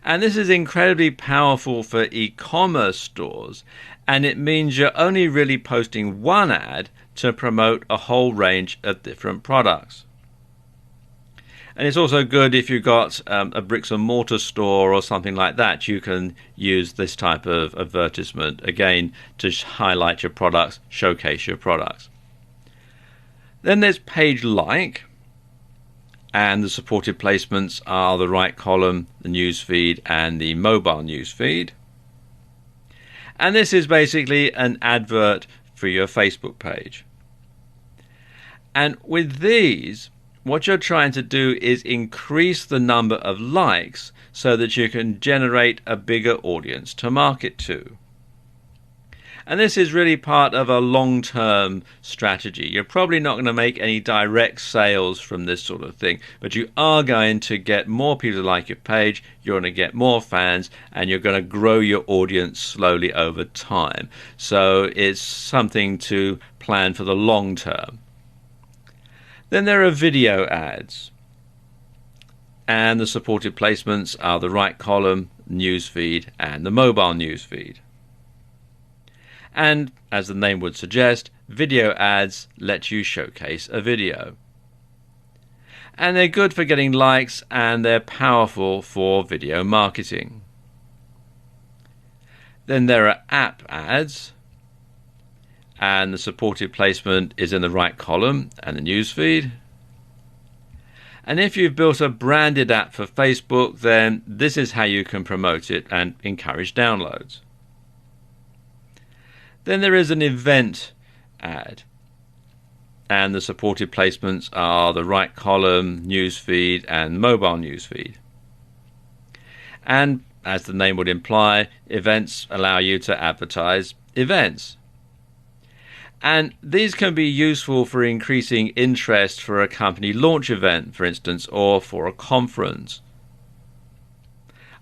And this is incredibly powerful for e-commerce stores, and it means you're only really posting one ad to promote a whole range of different products. And it's also good if you've got a bricks and mortar store or something like that. You can use this type of advertisement, again, to highlight your products, showcase your products. Then there's page like, and the supported placements are the right column, the newsfeed, and the mobile newsfeed. And this is basically an advert for your Facebook page. And with these, what you're trying to do is increase the number of likes so that you can generate a bigger audience to market to. And this is really part of a long-term strategy. You're probably not going to make any direct sales from this sort of thing, but you are going to get more people to like your page, you're going to get more fans, and you're going to grow your audience slowly over time. So it's something to plan for the long term. Then there are video ads, and the supported placements are the right column, newsfeed, and the mobile newsfeed. And as the name would suggest, video ads let you showcase a video. And they're good for getting likes, and they're powerful for video marketing. Then there are app ads, and the supported placement is in the right column and the newsfeed. And if you've built a branded app for Facebook, then this is how you can promote it and encourage downloads. Then there is an event ad, and the supported placements are the right column, newsfeed, and mobile newsfeed. And as the name would imply, events allow you to advertise events. And these can be useful for increasing interest for a company launch event, for instance, or for a conference.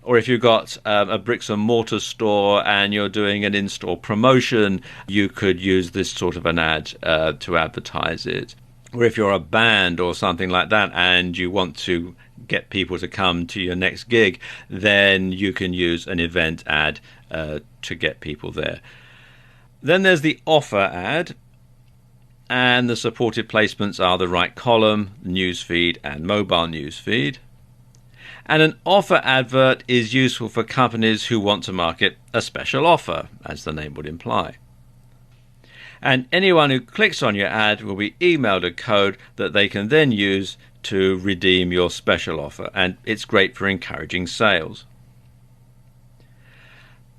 Or if you've got a bricks and mortar store and you're doing an in-store promotion, you could use this sort of an ad to advertise it. Or if you're a band or something like that and you want to get people to come to your next gig, then you can use an event ad to get people there. Then there's the offer ad, and the supported placements are the right column, newsfeed, and mobile newsfeed. And an offer advert is useful for companies who want to market a special offer, as the name would imply. And anyone who clicks on your ad will be emailed a code that they can then use to redeem your special offer, and it's great for encouraging sales.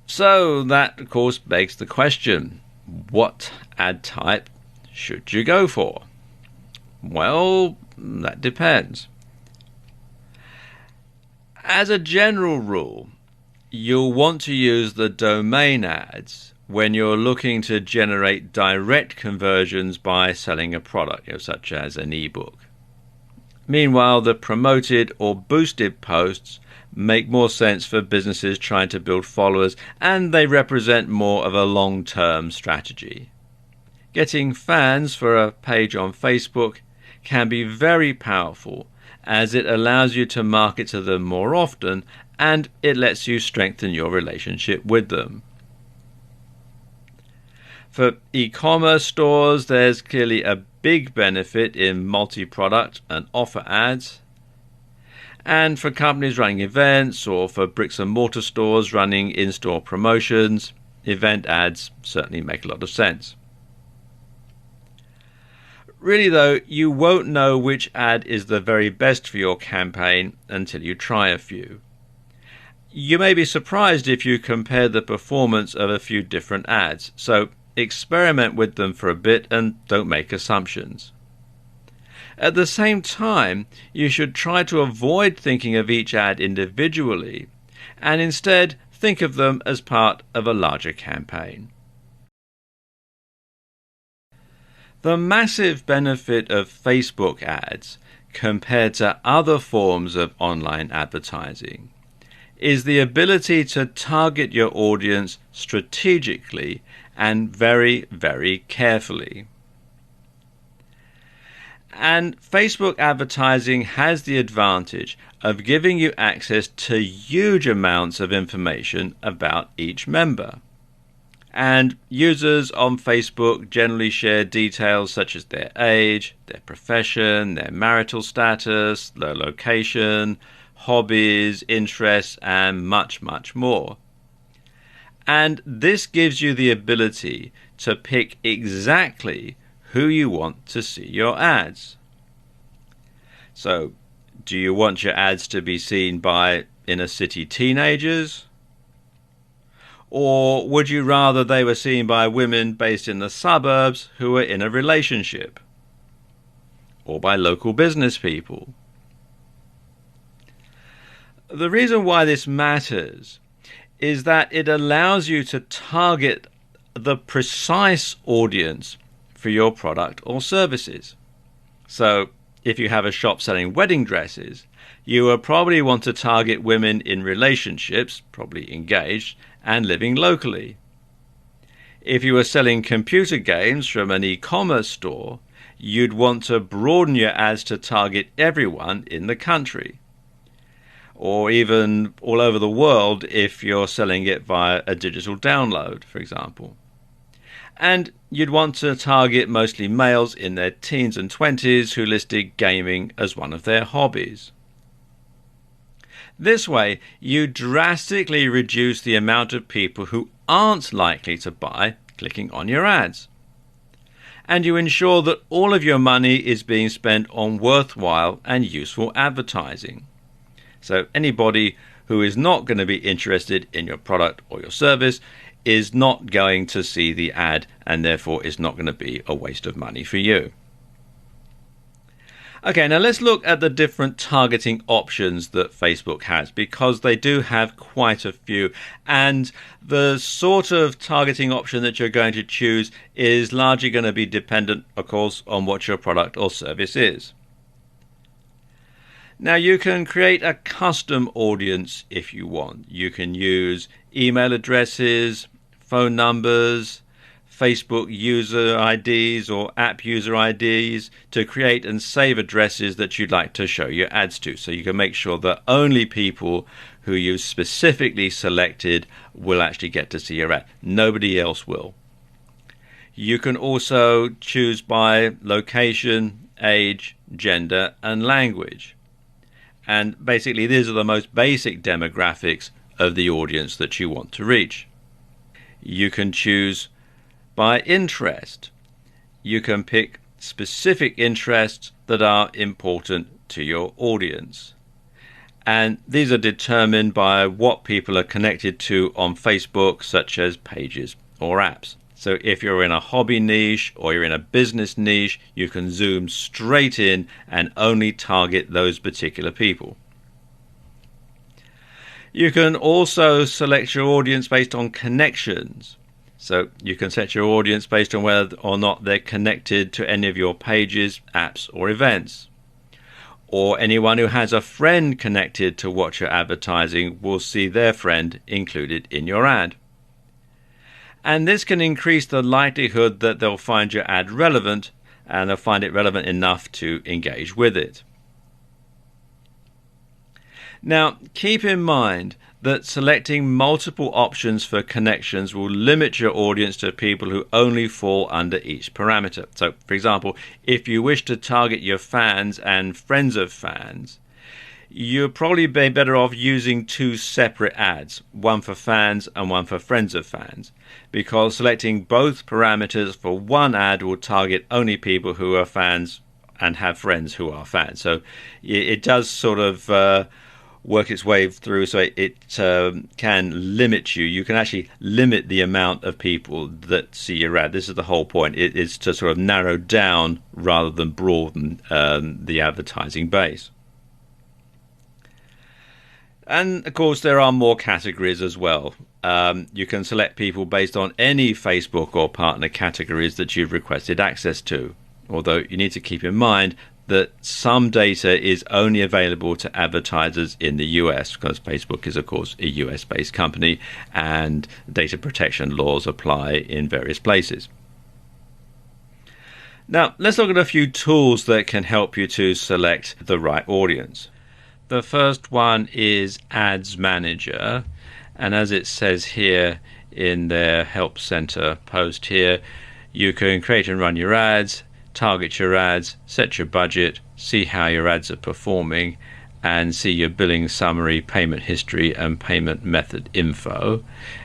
So that, of course, begs the question, what ad type should you go for? Well, that depends. As a general rule, you'll want to use the domain ads when you're looking to generate direct conversions by selling a product, such as an ebook. Meanwhile, the promoted or boosted posts make more sense for businesses trying to build followers, and they represent more of a long-term strategy. Getting fans for a page on Facebook can be very powerful, as it allows you to market to them more often, and it lets you strengthen your relationship with them. For e-commerce stores, there's clearly a big benefit in multi-product and offer ads. And for companies running events, or for bricks and mortar stores running in-store promotions, event ads certainly make a lot of sense. Really though, you won't know which ad is the very best for your campaign until you try a few. You may be surprised if you compare the performance of a few different ads, so experiment with them for a bit and don't make assumptions. At the same time, you should try to avoid thinking of each ad individually, and instead think of them as part of a larger campaign. The massive benefit of Facebook ads compared to other forms of online advertising is the ability to target your audience strategically and very, very carefully. And Facebook advertising has the advantage of giving you access to huge amounts of information about each member. And users on Facebook generally share details such as their age, their profession, their marital status, their location, hobbies, interests, and much, much more. And this gives you the ability to pick exactly who you want to see your ads. So, do you want your ads to be seen by inner city teenagers? Or would you rather they were seen by women based in the suburbs who are in a relationship? Or by local business people? The reason why this matters is that it allows you to target the precise audience for your product or services. So, if you have a shop selling wedding dresses, you will probably want to target women in relationships, probably engaged, and living locally. If you were selling computer games from an e-commerce store, you'd want to broaden your ads to target everyone in the country, or even all over the world if you're selling it via a digital download, for example. And you'd want to target mostly males in their teens and 20s who listed gaming as one of their hobbies. This way, you drastically reduce the amount of people who aren't likely to buy clicking on your ads. And you ensure that all of your money is being spent on worthwhile and useful advertising. So anybody who is not going to be interested in your product or your service is not going to see the ad, and therefore is not going to be a waste of money for you. Okay, now let's look at the different targeting options that Facebook has, because they do have quite a few, and the sort of targeting option that you're going to choose is largely going to be dependent, of course, on what your product or service is. Now, you can create a custom audience if you want. You can use email addresses, phone numbers, Facebook user IDs or app user IDs to create and save addresses that you'd like to show your ads to. So you can make sure that only people who you specifically selected will actually get to see your ad. Nobody else will. You can also choose by location, age, gender, and language. And basically these are the most basic demographics of the audience that you want to reach. You can choose by interest. You can pick specific interests that are important to your audience. And these are determined by what people are connected to on Facebook, such as pages or apps. So if you're in a hobby niche or you're in a business niche, you can zoom straight in and only target those particular people. You can also select your audience based on connections. So you can set your audience based on whether or not they're connected to any of your pages, apps, or events. Or anyone who has a friend connected to what you're advertising will see their friend included in your ad. And this can increase the likelihood that they'll find your ad relevant, and they'll find it relevant enough to engage with it. Now, keep in mind that selecting multiple options for connections will limit your audience to people who only fall under each parameter. So, for example, if you wish to target your fans and friends of fans, you'll probably be better off using two separate ads, one for fans and one for friends of fans, because selecting both parameters for one ad will target only people who are fans and have friends who are fans. So it does sort of work its way through, so it can limit you. You can actually limit the amount of people that see your ad. This is the whole point. It is to sort of narrow down rather than broaden the advertising base. And of course there are more categories as well. You can select people based on any Facebook or partner categories that you've requested access to, although you need to keep in mind that some data is only available to advertisers in the US, because Facebook is of course a US based company and data protection laws apply in various places. Now let's look at a few tools that can help you to select the right audience. The first one is Ads Manager, and as it says here, in their help center post here. You can create and run your ads, target your ads, set your budget, see how your ads are performing, and see your billing summary, payment history, and payment method info.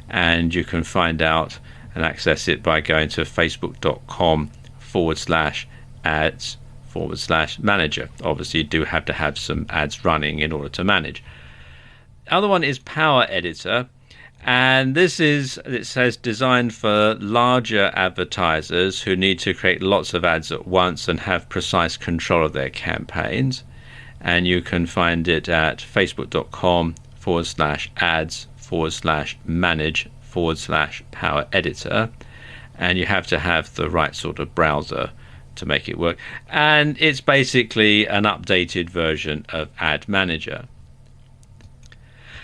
And you can find out and access it by going to facebook.com/ads/manager. Obviously, you do have to have some ads running in order to manage. The other one is Power Editor. And this is, it says, designed for larger advertisers who need to create lots of ads at once and have precise control of their campaigns. And you can find it at facebook.com/ads/manage/power editor. And you have to have the right sort of browser to make it work. And it's basically an updated version of Ad Manager.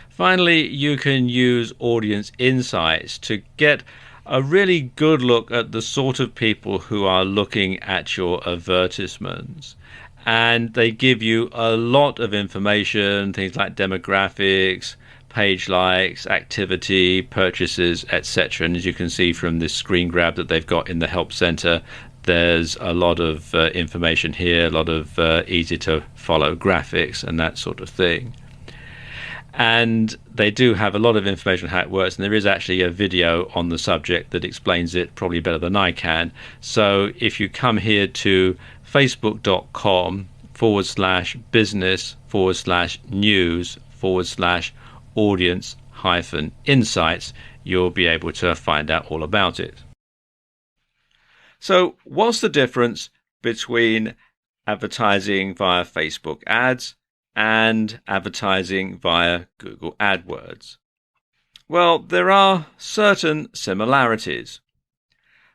Finally, you can use Audience Insights to get a really good look at the sort of people who are looking at your advertisements. And they give you a lot of information, things like demographics, page likes, activity, purchases, etc. And as you can see from this screen grab that they've got in the Help Center, there's a lot of information here, a lot of easy to follow graphics and that sort of thing. And they do have a lot of information on how it works, and there is actually a video on the subject that explains it probably better than I can. So if you come here to facebook.com/business/news/audience-insights, you'll be able to find out all about it. So what's the difference between advertising via Facebook ads and advertising via Google AdWords? Well, there are certain similarities.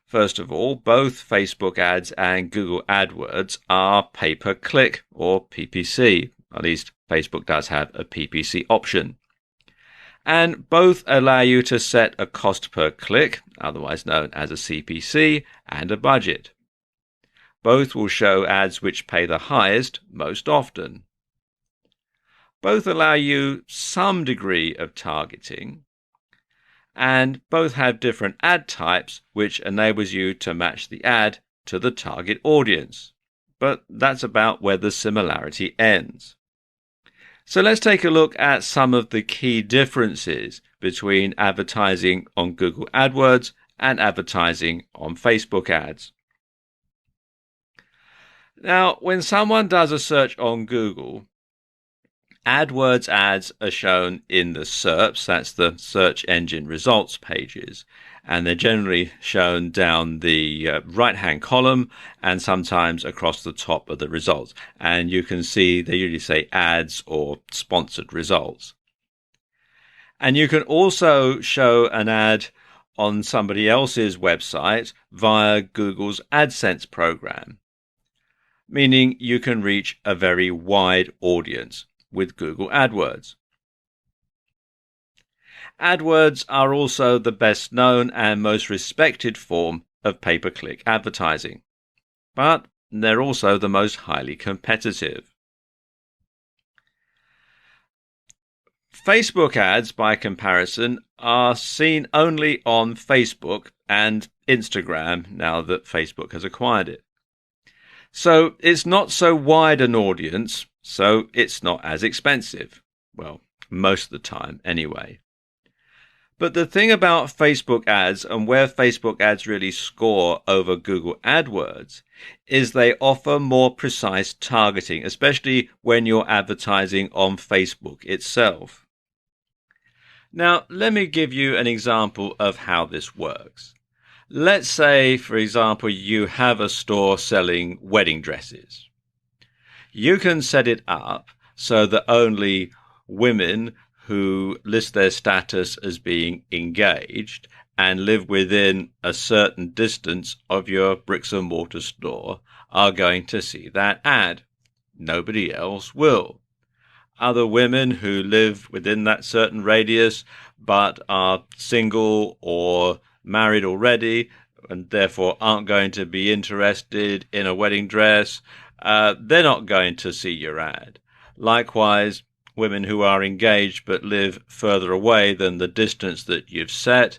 First of all, both Facebook ads and Google AdWords are pay-per-click or PPC. At least Facebook does have a PPC option. And both allow you to set a cost per click, otherwise known as a CPC, and a budget. Both will show ads which pay the highest most often. Both allow you some degree of targeting, and both have different ad types which enables you to match the ad to the target audience. But that's about where the similarity ends. So let's take a look at some of the key differences between advertising on Google AdWords and advertising on Facebook ads. Now, when someone does a search on Google, AdWords ads are shown in the SERPs, that's the search engine results pages, and they're generally shown down the right-hand column and sometimes across the top of the results. And you can see they usually say ads or sponsored results. And you can also show an ad on somebody else's website via Google's AdSense program, meaning you can reach a very wide audience with Google AdWords. AdWords are also the best known and most respected form of pay-per-click advertising, but they're also the most highly competitive. Facebook ads, by comparison, are seen only on Facebook and Instagram now that Facebook has acquired it. So it's not so wide an audience, so it's not as expensive. Well, most of the time anyway. But the thing about Facebook ads and where Facebook ads really score over Google AdWords is they offer more precise targeting, especially when you're advertising on Facebook itself. Now, let me give you an example of how this works. Let's say, for example, you have a store selling wedding dresses. You can set it up so that only women who list their status as being engaged and live within a certain distance of your bricks and mortar store are going to see that ad. Nobody else will. Other women who live within that certain radius but are single or married already and therefore aren't going to be interested in a wedding dress, they're not going to see your ad. Likewise, women who are engaged but live further away than the distance that you've set,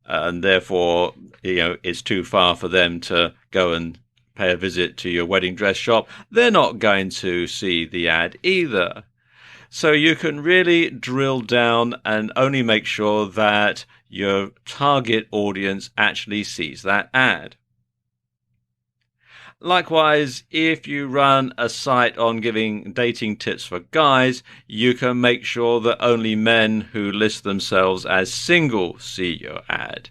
and therefore, it's too far for them to go and pay a visit to your wedding dress shop, they're not going to see the ad either. So you can really drill down and only make sure that your target audience actually sees that ad. Likewise, if you run a site on giving dating tips for guys, you can make sure that only men who list themselves as single see your ad.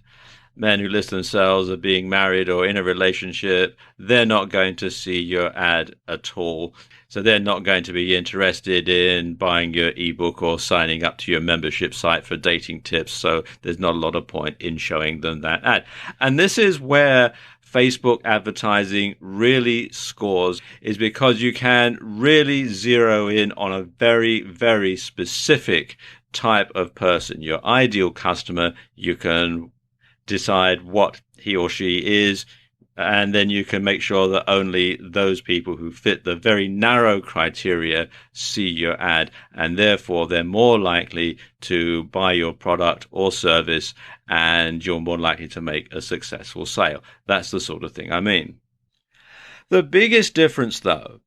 Men who list themselves as being married or in a relationship, they're not going to see your ad at all. So they're not going to be interested in buying your ebook or signing up to your membership site for dating tips. So there's not a lot of point in showing them that ad. And this is where Facebook advertising really scores, is because you can really zero in on a very, very specific type of person. Your ideal customer, you can decide what he or she is, and then you can make sure that only those people who fit the very narrow criteria see your ad, and therefore they're more likely to buy your product or service, and you're more likely to make a successful sale. That's the sort of thing I mean. The biggest difference, though,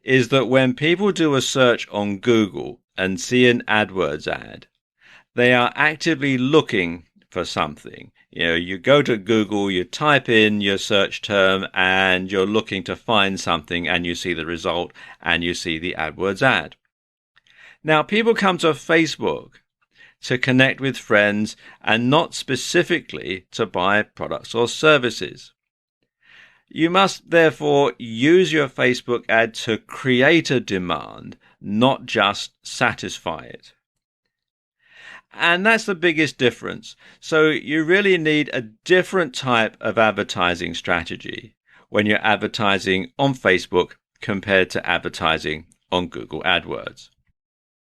is that when people do a search on Google and see an AdWords ad, they are actively looking for something. You go to Google, you type in your search term, and you're looking to find something, and you see the result, and you see the AdWords ad. Now, people come to Facebook to connect with friends and not specifically to buy products or services. You must therefore use your Facebook ad to create a demand, not just satisfy it. And that's the biggest difference. So you really need a different type of advertising strategy when you're advertising on Facebook compared to advertising on Google AdWords.